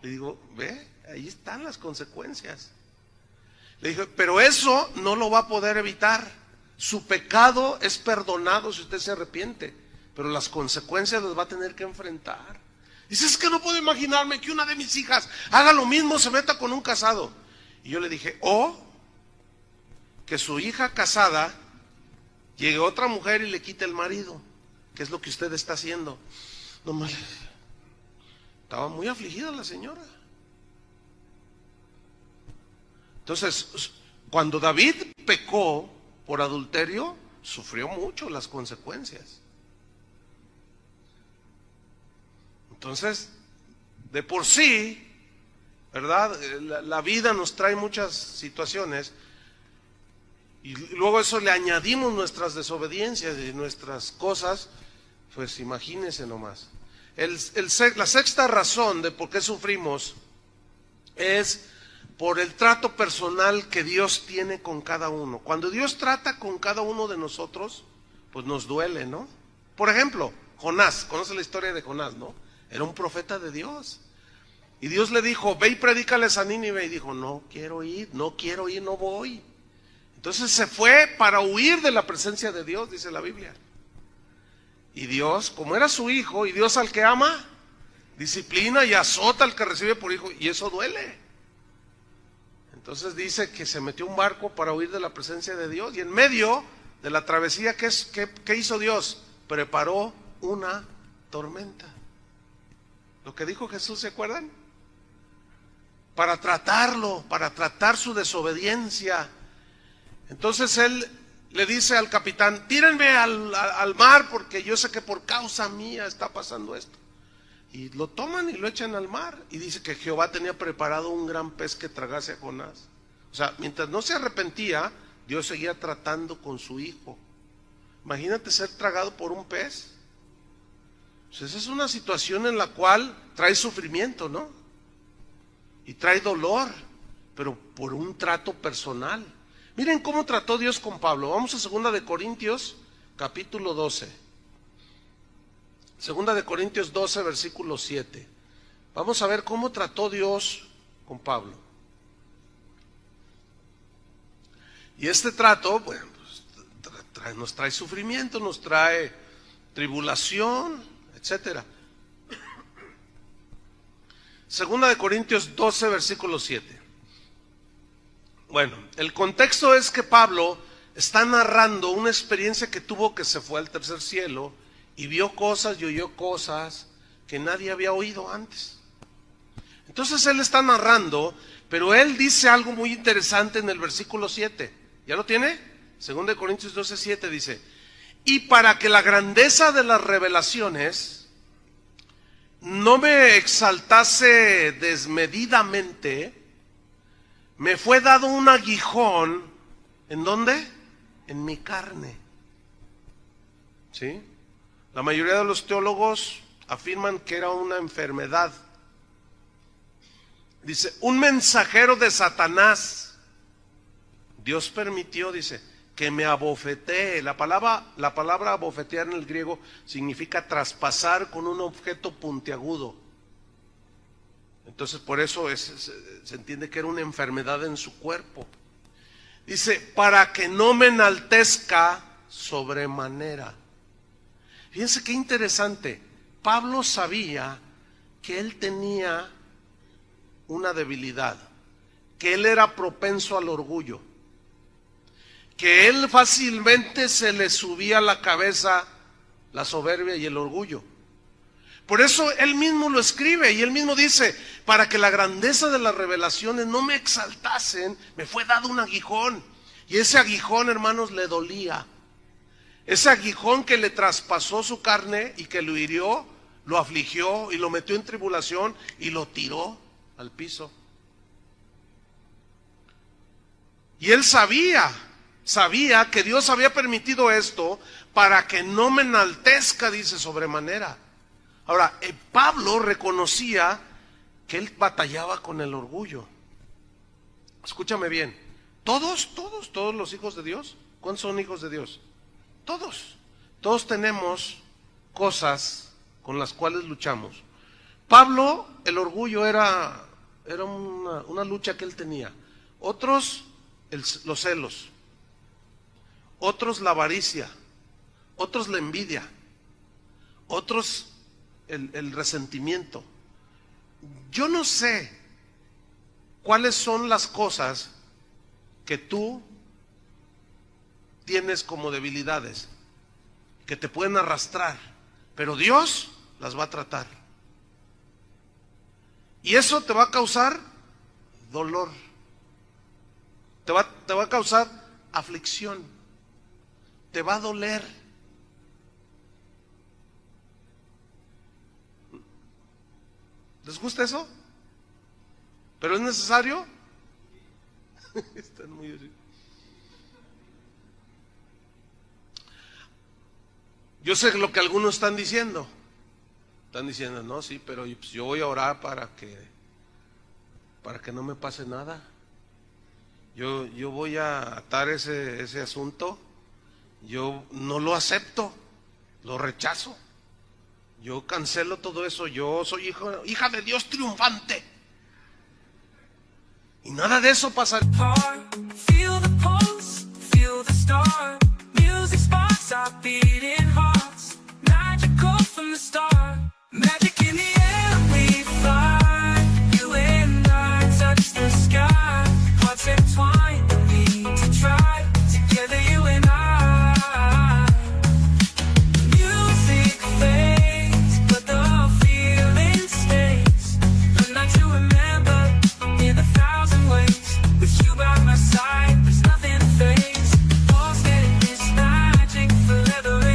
le digo, ve, ahí están las consecuencias. Le dije, pero eso no lo va a poder evitar. Su pecado es perdonado si usted se arrepiente, pero las consecuencias las va a tener que enfrentar. Dice, es que no puedo imaginarme que una de mis hijas haga lo mismo, se meta con un casado. Y yo le dije, que su hija casada llegue otra mujer y le quite el marido, que es lo que usted está haciendo. No, estaba muy afligida la señora. Entonces, cuando David pecó por adulterio, sufrió mucho las consecuencias. Entonces, de por sí, ¿verdad? La vida nos trae muchas situaciones, y luego eso le añadimos nuestras desobediencias y nuestras cosas, pues imagínense nomás. La sexta razón de por qué sufrimos es por el trato personal que Dios tiene con cada uno. Cuando Dios trata con cada uno de nosotros, pues nos duele, ¿no? Por ejemplo, Jonás, conoce la historia de Jonás, ¿no? Era un profeta de Dios. Y Dios le dijo, ve y predícales a Nínive. Y dijo, no quiero ir, no voy. Entonces se fue para huir de la presencia de Dios, dice la Biblia. Y Dios, como era su hijo, y Dios al que ama, disciplina y azota al que recibe por hijo, y eso duele. Entonces dice que se metió un barco para huir de la presencia de Dios, y en medio de la travesía, ¿qué hizo Dios? Preparó una tormenta. Lo que dijo Jesús, ¿se acuerdan? Para tratarlo, para tratar su desobediencia. Entonces él le dice al capitán, tírenme al mar, porque yo sé que por causa mía está pasando esto. Y lo toman y lo echan al mar. Y dice que Jehová tenía preparado un gran pez que tragase a Jonás. O sea, mientras no se arrepentía, Dios seguía tratando con su hijo. Imagínate ser tragado por un pez. Pues esa es una situación en la cual trae sufrimiento, ¿no? Y trae dolor. pero por un trato personal. Miren cómo trató Dios con Pablo. Vamos a 2 de Corintios, capítulo 12. 2 de Corintios 12, versículo 7. Vamos a ver cómo trató Dios con Pablo. Y este trato, bueno, pues, nos trae sufrimiento, nos trae tribulación, etcétera. 2 de Corintios 12, versículo 7. Bueno, el contexto es que Pablo está narrando una experiencia que tuvo, que se fue al tercer cielo y vio cosas y oyó cosas que nadie había oído antes. Entonces él está narrando, pero él dice algo muy interesante en el versículo 7. ¿Ya lo tiene? 2 de Corintios 12, 7 dice: y para que la grandeza de las revelaciones no me exaltase desmedidamente, me fue dado un aguijón. ¿En dónde? En mi carne. ¿Sí? La mayoría de los teólogos afirman que era una enfermedad. Dice, un mensajero de Satanás. Dios permitió, dice, que me abofetee. La palabra abofetear en el griego significa traspasar con un objeto puntiagudo. Entonces por eso se entiende que era una enfermedad en su cuerpo. Dice, para que no me enaltezca sobremanera. Fíjense qué interesante. Pablo sabía que él tenía una debilidad, que él era propenso al orgullo, que él fácilmente se le subía a la cabeza la soberbia y el orgullo. Por eso él mismo lo escribe y él mismo dice, para que la grandeza de las revelaciones no me exaltasen, me fue dado un aguijón. Y ese aguijón, hermanos, le dolía. Ese aguijón que le traspasó su carne y que lo hirió, lo afligió y lo metió en tribulación y lo tiró al piso. Y él sabía que Dios había permitido esto para que no me enaltezca, dice, sobremanera. Ahora, Pablo reconocía que él batallaba con el orgullo. Escúchame bien, todos los hijos de Dios, ¿cuántos son hijos de Dios? Todos tenemos cosas con las cuales luchamos. Pablo, el orgullo era una lucha que él tenía. Otros, los celos. Otros, la avaricia. Otros, la envidia. Otros, el resentimiento. Yo no sé cuáles son las cosas que tú tienes como debilidades, que te pueden arrastrar, pero Dios las va a tratar. Y eso te va a causar dolor, te va a causar aflicción, te va a doler. ¿Les gusta eso? ¿Pero es necesario? Están muy así. Yo sé lo que algunos están diciendo. Están diciendo, no, sí, pero pues yo voy a orar para que no me pase nada. Yo voy a atar ese asunto. Yo no lo acepto, lo rechazo. Yo cancelo todo eso. Yo soy hija de Dios triunfante. Y nada de eso pasará. Feel the pulse, feel the star. Music sparks are beating hearts. Magical from the start. Magic in the air we fly. You and I touch the sky. Hearts entwined, no need to try. Together you and I. Music fades, but the feeling stays. The night to remember in 1,000 ways. With you by my side, there's nothing to face. Lost in this magic forever.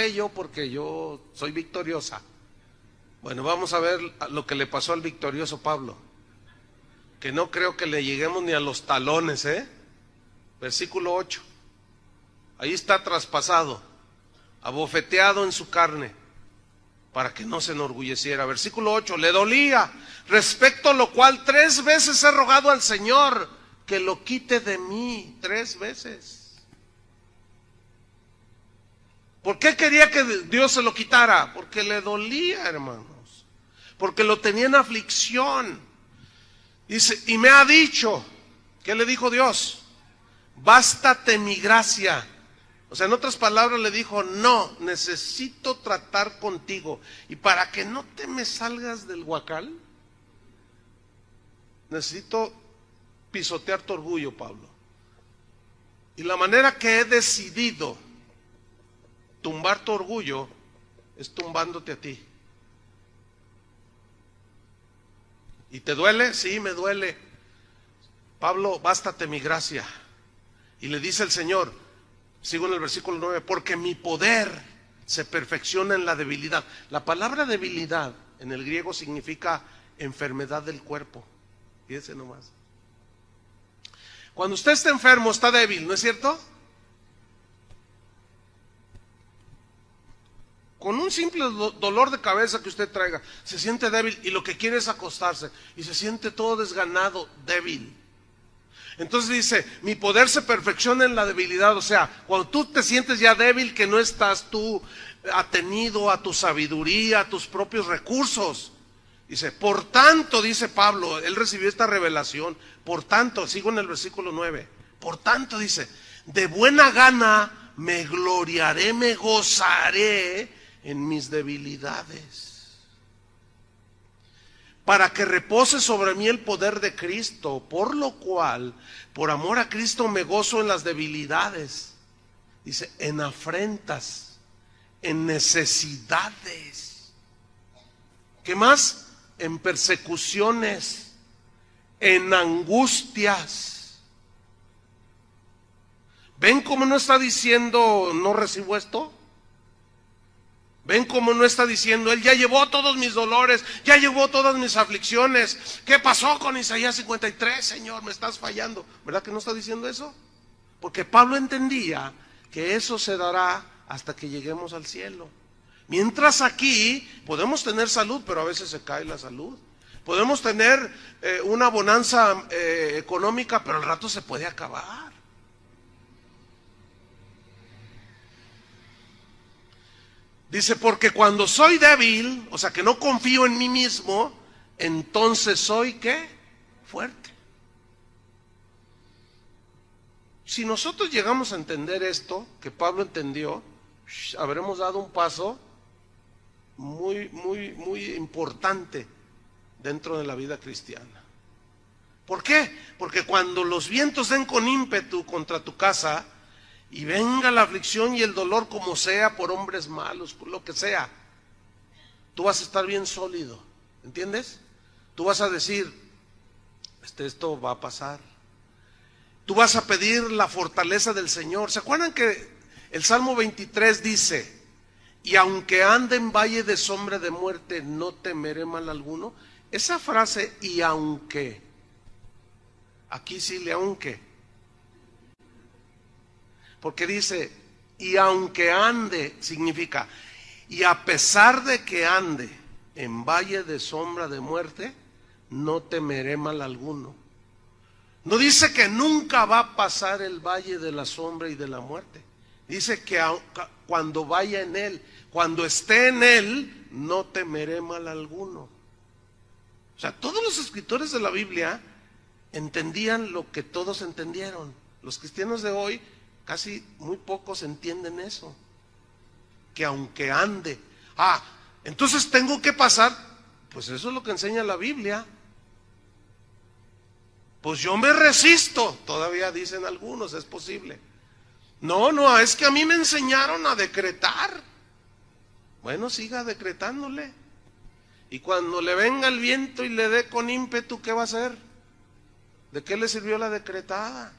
pasaré yo porque yo soy victoriosa. Bueno, vamos a ver lo que le pasó al victorioso Pablo, que no creo que le lleguemos ni a los talones, Versículo 8. Ahí está traspasado, abofeteado en su carne, para que no se enorgulleciera. Versículo 8, le dolía, respecto a lo cual 3 veces he rogado al Señor que lo quite de mí. 3 veces. ¿Por qué quería que Dios se lo quitara? Porque le dolía, hermanos, porque lo tenía en aflicción. Dice, y me ha dicho, ¿qué le dijo Dios? Bástate mi gracia. O sea, en otras palabras le dijo, no, necesito tratar contigo. Y para que no te me salgas del huacal, necesito pisotear tu orgullo, Pablo. Y la manera que he decidido tumbar tu orgullo es tumbándote a ti. ¿Y te duele? Sí, me duele. Pablo, bástate mi gracia. Y le dice el Señor, sigo en el versículo 9, porque mi poder se perfecciona en la debilidad. La palabra debilidad en el griego significa enfermedad del cuerpo. Fíjense nomás. Cuando usted está enfermo, está débil, ¿no es cierto? Con un simple dolor de cabeza que usted traiga, se siente débil y lo que quiere es acostarse. Y se siente todo desganado, débil. Entonces dice, mi poder se perfecciona en la debilidad. O sea, cuando tú te sientes ya débil, que no estás tú atenido a tu sabiduría, a tus propios recursos. Dice, por tanto, dice Pablo, él recibió esta revelación. Por tanto, sigo en el versículo 9. Por tanto, dice, de buena gana me gloriaré, me gozaré en mis debilidades, para que repose sobre mí el poder de Cristo, por lo cual, por amor a Cristo me gozo en las debilidades. Dice, en afrentas, en necesidades. ¿Qué más? En persecuciones, en angustias. ¿Ven cómo no está diciendo no recibo esto? ¿Ven cómo no está diciendo, él ya llevó todos mis dolores, ya llevó todas mis aflicciones? ¿Qué pasó con Isaías 53, Señor? Me estás fallando. ¿Verdad que no está diciendo eso? Porque Pablo entendía que eso se dará hasta que lleguemos al cielo. Mientras aquí podemos tener salud, pero a veces se cae la salud. Podemos tener una bonanza económica, pero al rato se puede acabar. Dice, porque cuando soy débil, o sea que no confío en mí mismo, entonces soy, ¿qué? Fuerte. Si nosotros llegamos a entender esto, que Pablo entendió, habremos dado un paso muy importante dentro de la vida cristiana. ¿Por qué? Porque cuando los vientos den con ímpetu contra tu casa, y venga la aflicción y el dolor como sea, por hombres malos, por lo que sea, tú vas a estar bien sólido, ¿entiendes? Tú vas a decir, esto va a pasar. Tú vas a pedir la fortaleza del Señor. ¿Se acuerdan que el Salmo 23 dice, y aunque ande en valle de sombra de muerte, no temeré mal alguno? Esa frase, y aunque, aquí sí le aunque. Porque dice, y aunque ande, significa, y a pesar de que ande en valle de sombra de muerte, no temeré mal alguno. No dice que nunca va a pasar el valle de la sombra y de la muerte. Dice que cuando vaya en él, cuando esté en él, no temeré mal alguno. O sea, todos los escritores de la Biblia entendían lo que todos entendieron. Los cristianos de hoy, casi muy pocos entienden eso, que aunque ande, entonces tengo que pasar, pues eso es lo que enseña la Biblia. Pues yo me resisto, todavía dicen algunos, es posible. No, es que a mí me enseñaron a decretar. Bueno, siga decretándole. Y cuando le venga el viento y le dé con ímpetu, ¿qué va a hacer? ¿De qué le sirvió la decretada?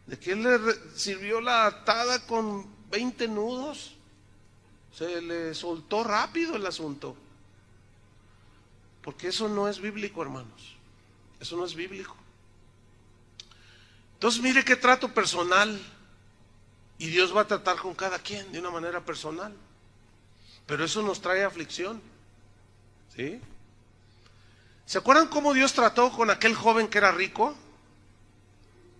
¿De qué le sirvió la atada con 20 nudos? Se le soltó rápido el asunto. Porque eso no es bíblico, hermanos. Eso no es bíblico. Entonces mire qué trato personal. Y Dios va a tratar con cada quien de una manera personal. Pero eso nos trae aflicción. ¿Sí? ¿Se acuerdan cómo Dios trató con aquel joven que era rico?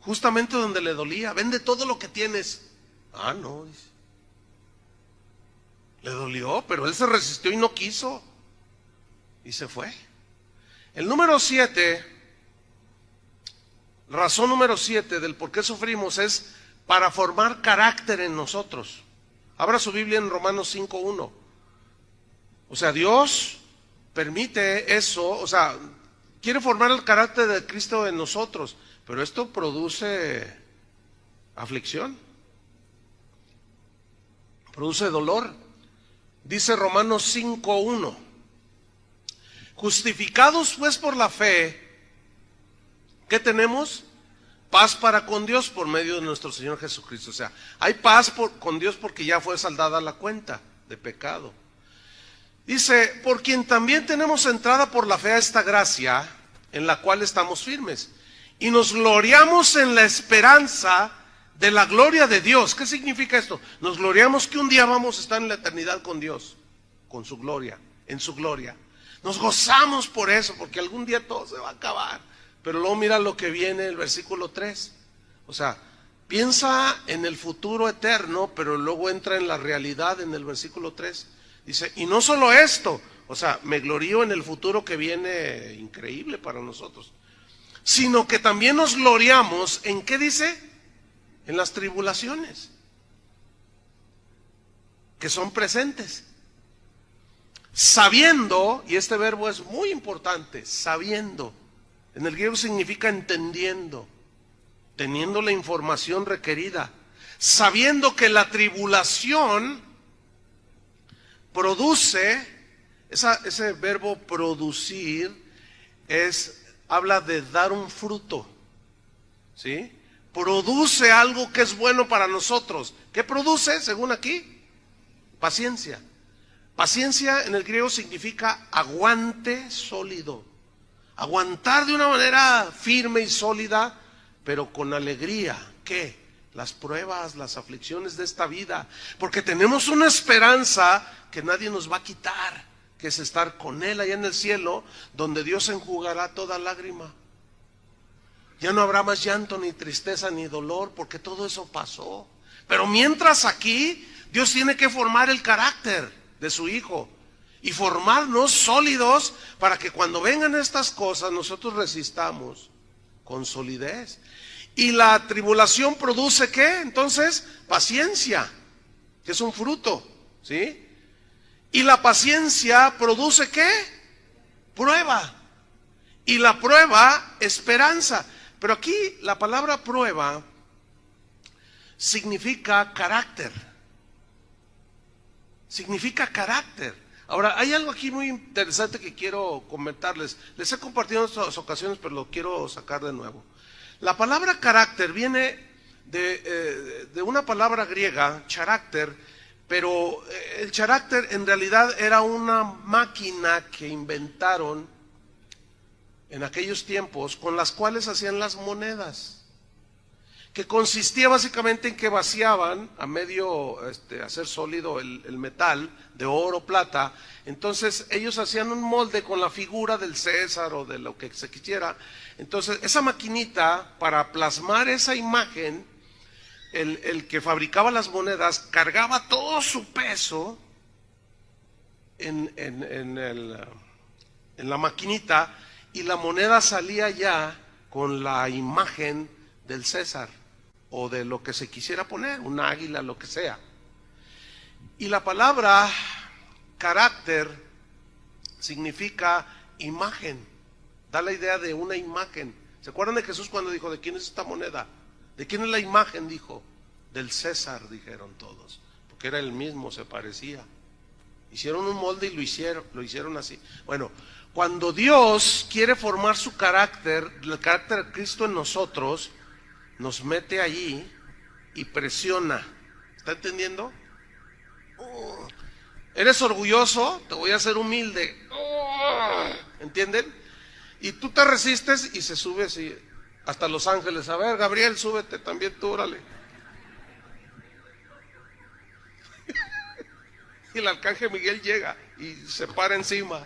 Justamente donde le dolía. Vende todo lo que tienes. Ah, no, dice. Le dolió, pero él se resistió y no quiso. Y se fue. El número 7, razón número 7 del por qué sufrimos es para formar carácter en nosotros. Abra su Biblia en Romanos 5:1. O sea, Dios permite eso, o sea, quiere formar el carácter de Cristo en nosotros, pero esto produce aflicción, produce dolor. Dice Romanos 5:1. Justificados pues por la fe, ¿qué tenemos? Paz para con Dios por medio de nuestro Señor Jesucristo. O sea, hay paz con Dios porque ya fue saldada la cuenta de pecado. Dice, por quien también tenemos entrada por la fe a esta gracia, en la cual estamos firmes, y nos gloriamos en la esperanza de la gloria de Dios. ¿Qué significa esto? Nos gloriamos que un día vamos a estar en la eternidad con Dios, con su gloria, en su gloria. Nos gozamos por eso, porque algún día todo se va a acabar. Pero luego mira lo que viene el versículo 3. O sea, piensa en el futuro eterno, pero luego entra en la realidad en el versículo 3. Dice, y no solo esto, o sea, me glorío en el futuro que viene increíble para nosotros, sino que también nos gloriamos en, ¿qué dice? En las tribulaciones, que son presentes. Sabiendo, y este verbo es muy importante, sabiendo, en el griego significa entendiendo, teniendo la información requerida, sabiendo que la tribulación produce, ese verbo producir habla de dar un fruto, ¿sí? Produce algo que es bueno para nosotros. ¿Qué produce, según aquí? Paciencia. Paciencia en el griego significa aguante sólido. Aguantar de una manera firme y sólida, pero con alegría. ¿Qué? Las pruebas, las aflicciones de esta vida. Porque tenemos una esperanza que nadie nos va a quitar, que es estar con Él allá en el cielo, donde Dios enjugará toda lágrima. Ya no habrá más llanto, ni tristeza, ni dolor, porque todo eso pasó. Pero mientras aquí, Dios tiene que formar el carácter de su Hijo y formarnos sólidos para que cuando vengan estas cosas nosotros resistamos con solidez. Y la tribulación produce ¿qué? Entonces, paciencia, que es un fruto, ¿sí? Y la paciencia produce ¿qué? Prueba. Y la prueba, esperanza. Pero aquí la palabra prueba significa carácter. Significa carácter. Ahora, hay algo aquí muy interesante que quiero comentarles. Les he compartido en otras ocasiones, pero lo quiero sacar de nuevo. La palabra carácter viene de una palabra griega, charácter, pero el charácter en realidad era una máquina que inventaron en aquellos tiempos con las cuales hacían las monedas, que consistía básicamente en que vaciaban a medio hacer sólido el metal de oro o plata. Entonces ellos hacían un molde con la figura del César o de lo que se quisiera. Entonces esa maquinita, para plasmar esa imagen, el que fabricaba las monedas cargaba todo su peso en la maquinita, y la moneda salía ya con la imagen del César o de lo que se quisiera poner, un águila, lo que sea. Y la palabra carácter significa imagen, da la idea de una imagen. ¿Se acuerdan de Jesús cuando dijo, ¿de quién es esta moneda? ¿De quién es la imagen? Dijo, del César, dijeron todos, porque era el mismo, se parecía. Hicieron un molde y lo hicieron así. Bueno, cuando Dios quiere formar su carácter, el carácter de Cristo en nosotros, nos mete allí y presiona. ¿Está entendiendo? Eres orgulloso, te voy a hacer humilde. ¿Entienden? Y tú te resistes y se sube así, hasta los ángeles. A ver, Gabriel, súbete también tú, órale. Y el arcángel Miguel llega y se para encima.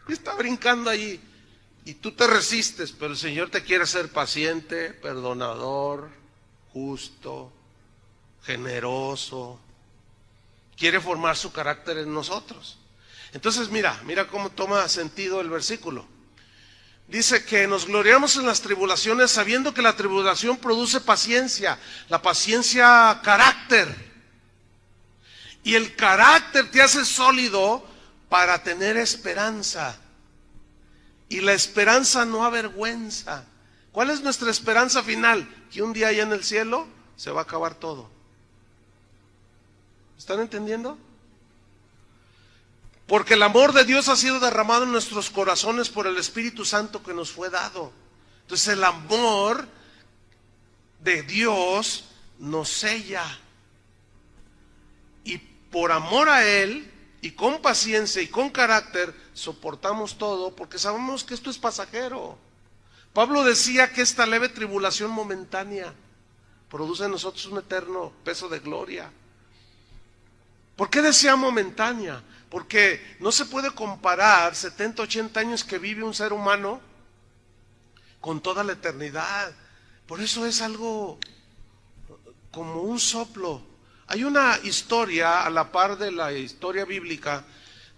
Y está brincando allí. Y tú te resistes, pero el Señor te quiere ser paciente, perdonador, justo, generoso. Quiere formar su carácter en nosotros. Entonces mira cómo toma sentido el versículo. Dice que nos gloriamos en las tribulaciones sabiendo que la tribulación produce paciencia, la paciencia carácter. Y el carácter te hace sólido para tener esperanza. Y la esperanza no avergüenza. ¿Cuál es nuestra esperanza final? Que un día allá en el cielo se va a acabar todo. ¿Están entendiendo? Porque el amor de Dios ha sido derramado en nuestros corazones por el Espíritu Santo que nos fue dado. Entonces el amor de Dios nos sella. Y por amor a Él, y con paciencia y con carácter, soportamos todo porque sabemos que esto es pasajero. Pablo decía que esta leve tribulación momentánea produce en nosotros un eterno peso de gloria. ¿Por qué decía momentánea? Porque no se puede comparar 70, 80 años que vive un ser humano con toda la eternidad. Por eso es algo como un soplo. Hay una historia a la par de la historia bíblica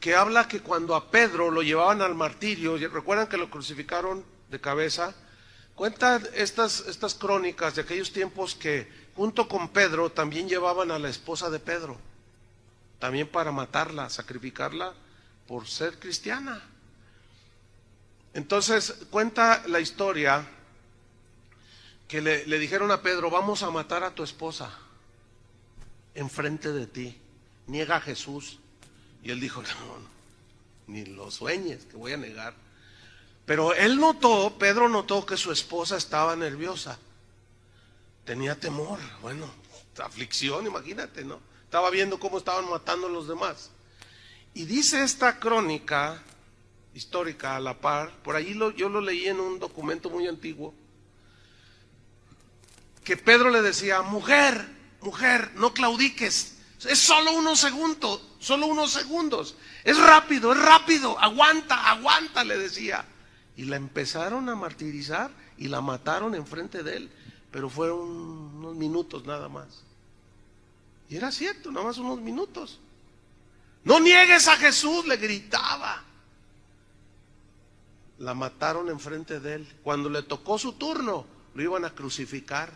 que habla que cuando a Pedro lo llevaban al martirio, recuerdan que lo crucificaron de cabeza, cuentan estas crónicas de aquellos tiempos que junto con Pedro también llevaban a la esposa de Pedro, también para matarla, sacrificarla por ser cristiana. Entonces cuenta la historia que le dijeron a Pedro: vamos a matar a tu esposa enfrente de ti, niega a Jesús. Y él dijo: no, ni lo sueñes, que voy a negar. Pero Pedro notó que su esposa estaba nerviosa, tenía temor, aflicción, imagínate, ¿no? Estaba viendo cómo estaban matando a los demás. Y dice esta crónica histórica a la par, por allí yo lo leí en un documento muy antiguo, que Pedro le decía: mujer, no claudiques, es solo unos segundos, es rápido, aguanta, le decía. Y la empezaron a martirizar y la mataron enfrente de él, pero fueron unos minutos nada más. Y era cierto, nada más unos minutos. No niegues a Jesús, le gritaba. La mataron enfrente de él. Cuando le tocó su turno, lo iban a crucificar.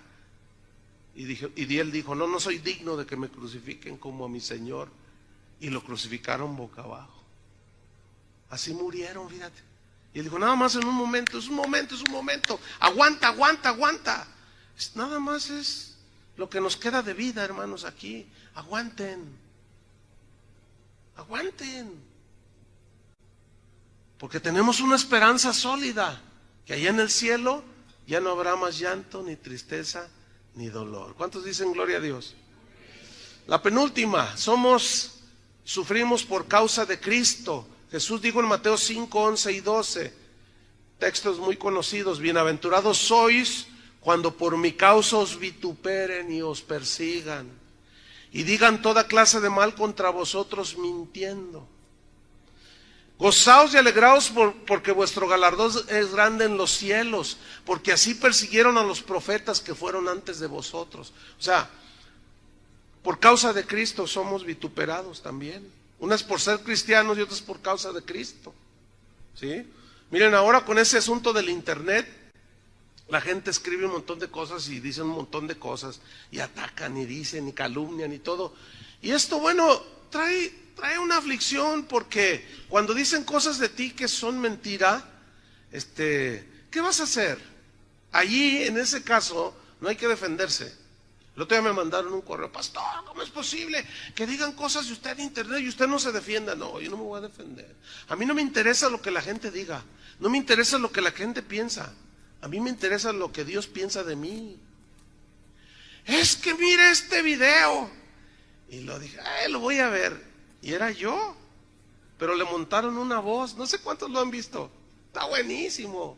Y él dijo: no soy digno de que me crucifiquen como a mi Señor. Y lo crucificaron boca abajo. Así murieron, fíjate. Y él dijo: nada más en un momento, es un momento. Aguanta. Nada más es lo que nos queda de vida, hermanos, aquí. Aguanten. Porque tenemos una esperanza sólida, que allá en el cielo ya no habrá más llanto, ni tristeza, ni dolor. ¿Cuántos dicen gloria a Dios? La penúltima, sufrimos por causa de Cristo. Jesús dijo en Mateo 5, 11 y 12, textos muy conocidos: bienaventurados sois cuando por mi causa os vituperen y os persigan, y digan toda clase de mal contra vosotros mintiendo. Gozaos y alegraos porque vuestro galardón es grande en los cielos, porque así persiguieron a los profetas que fueron antes de vosotros. O sea, por causa de Cristo somos vituperados también. Unas por ser cristianos y otras por causa de Cristo. ¿Sí? Miren, ahora con ese asunto del internet, la gente escribe un montón de cosas y dice un montón de cosas, y atacan y dicen y calumnian y todo. Y esto, trae una aflicción, porque cuando dicen cosas de ti que son mentira, ¿qué vas a hacer? Allí, en ese caso, no hay que defenderse. El otro día me mandaron un correo: pastor, ¿cómo es posible que digan cosas de usted en internet y usted no se defienda? No, yo no me voy a defender. A mí no me interesa lo que la gente diga, no me interesa lo que la gente piensa. A mí me interesa lo que Dios piensa de mí. Es que mire este video. Y lo dije, lo voy a ver. Y era yo. Pero le montaron una voz. No sé cuántos lo han visto. Está buenísimo.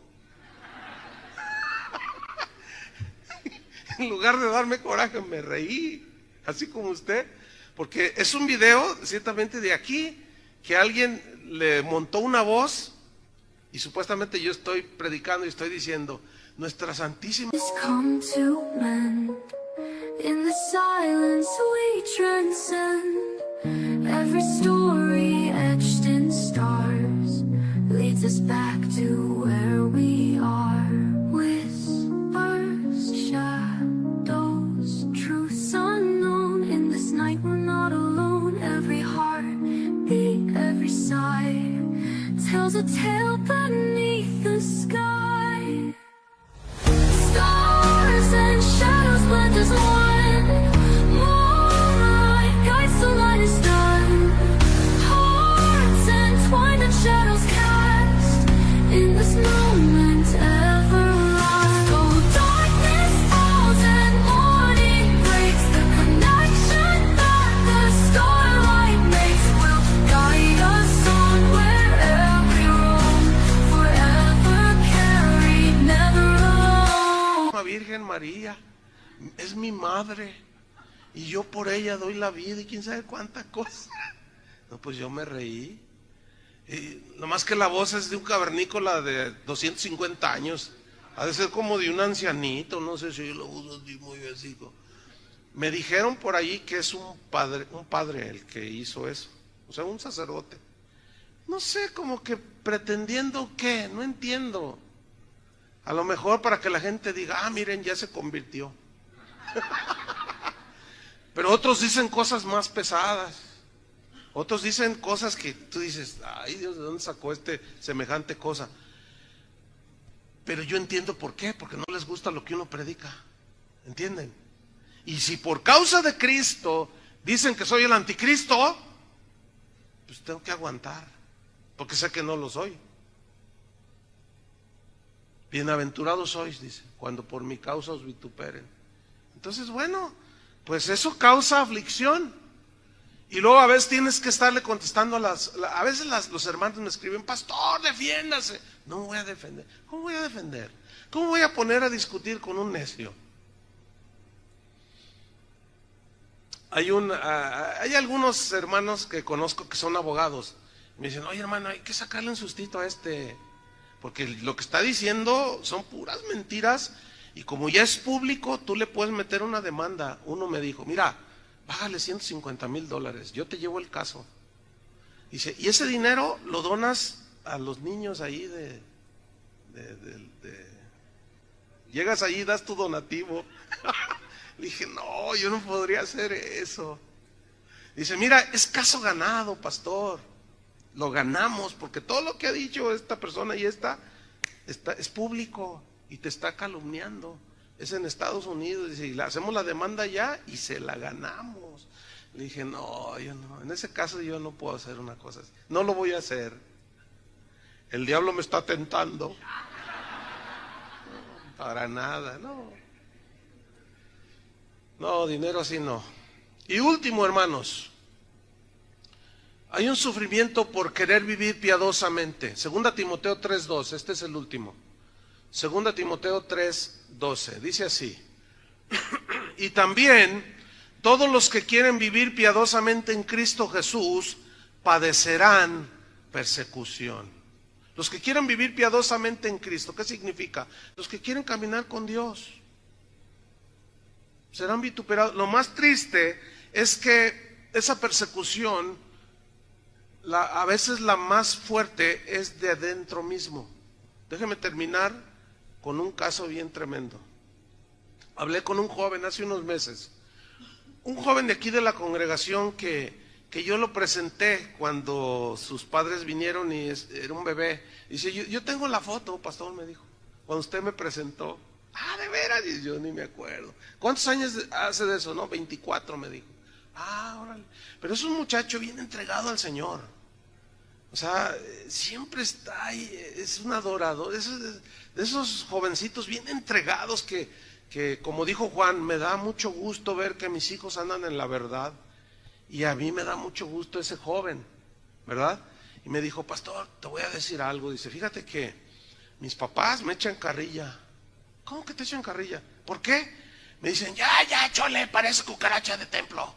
En lugar de darme coraje, me reí. Así como usted. Porque es un video, ciertamente de aquí, que alguien le montó una voz. Y supuestamente yo estoy predicando y estoy diciendo, nuestra Santísima... Come to mend. In the silence we transcend. Every story etched in stars leads us back to where we are. Whispers, shadows, truths unknown. In this night we're not alone. Every heartbeat, every sigh tells a tale beneath the sky. Stars and shadows blend as one. Moonlight guides the lightest done. Hearts entwined and shadows cast. In this moment everlast. Oh, darkness falls and morning breaks. The connection that the starlight makes will guide us on wherever we roam. Forever carried, never alone. Virgen María es mi madre y yo por ella doy la vida y quién sabe cuánta cosa. No, pues yo me reí. Y nomás que la voz es de un cavernícola de 250 años. Ha de ser como de un ancianito, no sé si lo uso muy básico. Me dijeron por allí que es un padre el que hizo eso. O sea, un sacerdote. No sé, como que pretendiendo qué, no entiendo. A lo mejor para que la gente diga, miren, ya se convirtió. Pero otros dicen cosas más pesadas. Otros dicen cosas que tú dices, ay Dios, ¿de dónde sacó semejante cosa? Pero yo entiendo por qué, porque no les gusta lo que uno predica. ¿Entienden? Y si por causa de Cristo dicen que soy el anticristo, pues tengo que aguantar, porque sé que no lo soy. Bienaventurados sois, dice, cuando por mi causa os vituperen. Entonces, bueno, pues eso causa aflicción. Y luego a veces tienes que estarle contestando a veces los hermanos me escriben, pastor, defiéndase. No me voy a defender. ¿Cómo voy a defender? ¿Cómo voy a poner a discutir con un necio? Hay algunos hermanos que conozco que son abogados. Me dicen, oye hermano, hay que sacarle un sustito a porque lo que está diciendo son puras mentiras y como ya es público, tú le puedes meter una demanda. Uno me dijo, mira, bájale $150,000, yo te llevo el caso. Dice, y ese dinero lo donas a los niños ahí llegas allí, das tu donativo. Le dije, no, yo no podría hacer eso. Dice, mira, es caso ganado, pastor. Lo ganamos porque todo lo que ha dicho esta persona y es público y te está calumniando. Es en Estados Unidos. Dice, y hacemos la demanda ya y se la ganamos. Le dije, no, yo no. En ese caso yo no puedo hacer una cosa así. No lo voy a hacer. El diablo me está tentando. No, para nada, no. No, dinero así no. Y último, hermanos. Hay un sufrimiento por querer vivir piadosamente. 2 Timoteo 3:12, este es el último. 2 Timoteo 3:12, dice así. Y también todos los que quieren vivir piadosamente en Cristo Jesús padecerán persecución. Los que quieren vivir piadosamente en Cristo, ¿qué significa? Los que quieren caminar con Dios serán vituperados. Lo más triste es que esa persecución, a veces la más fuerte es de adentro mismo. Déjeme terminar con un caso bien tremendo. Hablé con un joven hace unos meses, un joven de aquí de la congregación que yo lo presenté cuando sus padres vinieron y era un bebé. Dice, yo tengo la foto, pastor, me dijo, cuando usted me presentó. Ah, ¿de veras? Y yo ni me acuerdo. ¿Cuántos años hace de eso? No, 24 me dijo. Ah, órale. Pero es un muchacho bien entregado al Señor. O sea, siempre está ahí, es un adorador, de esos jovencitos bien entregados que como dijo Juan, me da mucho gusto ver que mis hijos andan en la verdad. Y a mí me da mucho gusto ese joven, ¿verdad? Y me dijo, pastor, te voy a decir algo. Dice, fíjate que mis papás me echan carrilla. ¿Cómo que te echan carrilla? ¿Por qué? Me dicen, ya, chole, parece cucaracha de templo.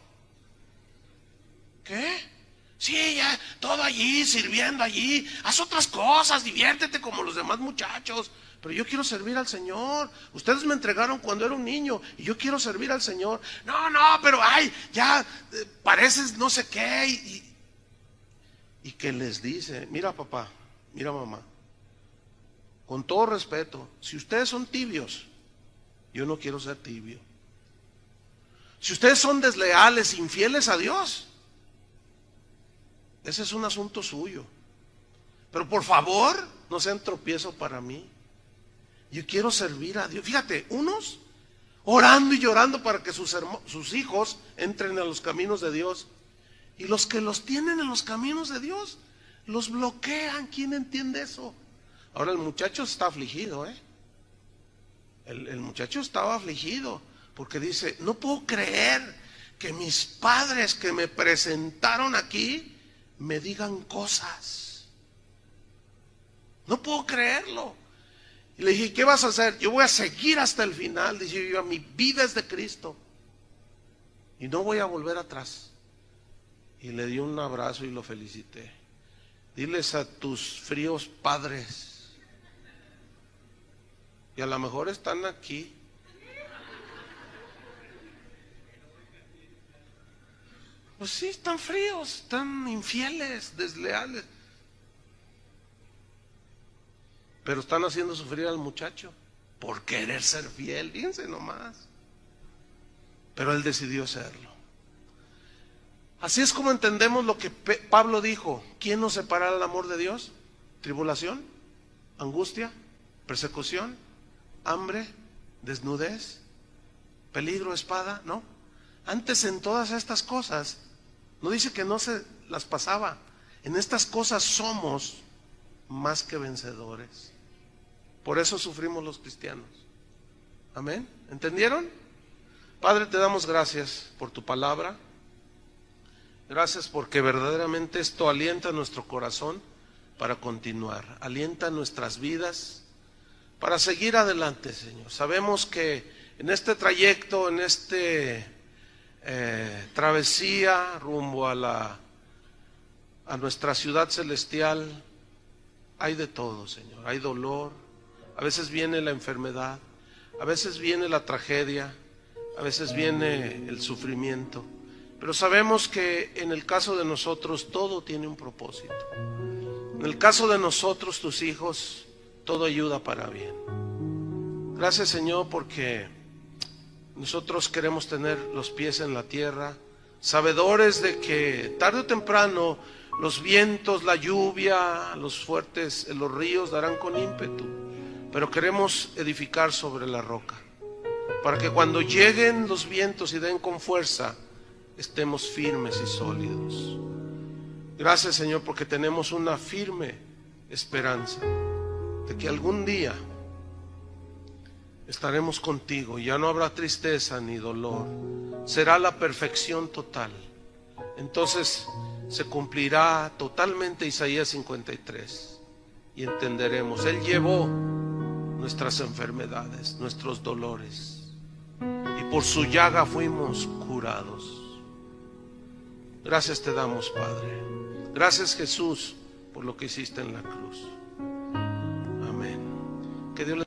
¿Qué? Sí, ya, todo allí, sirviendo allí. Haz otras cosas, diviértete como los demás muchachos. Pero yo quiero servir al Señor. Ustedes me entregaron cuando era un niño y yo quiero servir al Señor. No, pero ay, ya pareces no sé qué. Y que les dice, mira papá, mira mamá, con todo respeto, si ustedes son tibios, yo no quiero ser tibio. Si ustedes son desleales, infieles a Dios, ese es un asunto suyo. Pero por favor, no sean tropiezo para mí. Yo quiero servir a Dios. Fíjate, unos orando y llorando para que sus hijos entren a los caminos de Dios. Y los que los tienen en los caminos de Dios, los bloquean. ¿Quién entiende eso? Ahora el muchacho está afligido, El muchacho estaba afligido porque dice, no puedo creer que mis padres que me presentaron aquí me digan cosas. No puedo creerlo. Y le dije, ¿qué vas a hacer? Yo voy a seguir hasta el final. Dice, yo, mi vida es de Cristo y no voy a volver atrás. Y le di un abrazo y lo felicité. Diles a tus fríos padres, y a lo mejor están aquí, pues sí, están fríos, están infieles, desleales, pero están haciendo sufrir al muchacho por querer ser fiel, fíjense nomás. Pero él decidió serlo. Así es como entendemos lo que Pablo dijo. ¿Quién nos separará del amor de Dios? ¿Tribulación? ¿Angustia? ¿Persecución? ¿Hambre? ¿Desnudez? ¿Peligro? ¿Espada? No. Antes en todas estas cosas, no dice que no se las pasaba. En estas cosas somos más que vencedores. Por eso sufrimos los cristianos. Amén. ¿Entendieron? Padre, te damos gracias por tu palabra. Gracias porque verdaderamente esto alienta nuestro corazón para continuar, alienta nuestras vidas para seguir adelante, Señor. Sabemos que en este trayecto, en este travesía rumbo a nuestra ciudad celestial, hay de todo, Señor. Hay dolor, a veces viene la enfermedad, a veces viene la tragedia, a veces viene el sufrimiento. Pero sabemos que en el caso de nosotros todo tiene un propósito. En el caso de nosotros, tus hijos, todo ayuda para bien. Gracias, Señor, porque nosotros queremos tener los pies en la tierra, sabedores de que tarde o temprano los vientos, la lluvia, los fuertes, los ríos darán con ímpetu. Pero queremos edificar sobre la roca, para que cuando lleguen los vientos y den con fuerza, estemos firmes y sólidos. Gracias, Señor, porque tenemos una firme esperanza de que algún día estaremos contigo. Ya no habrá tristeza ni dolor. Será la perfección total. Entonces se cumplirá totalmente Isaías 53 y entenderemos. Él llevó nuestras enfermedades, nuestros dolores, y por su llaga fuimos curados. Gracias te damos, Padre. Gracias, Jesús, por lo que hiciste en la cruz. Amén. Que Dios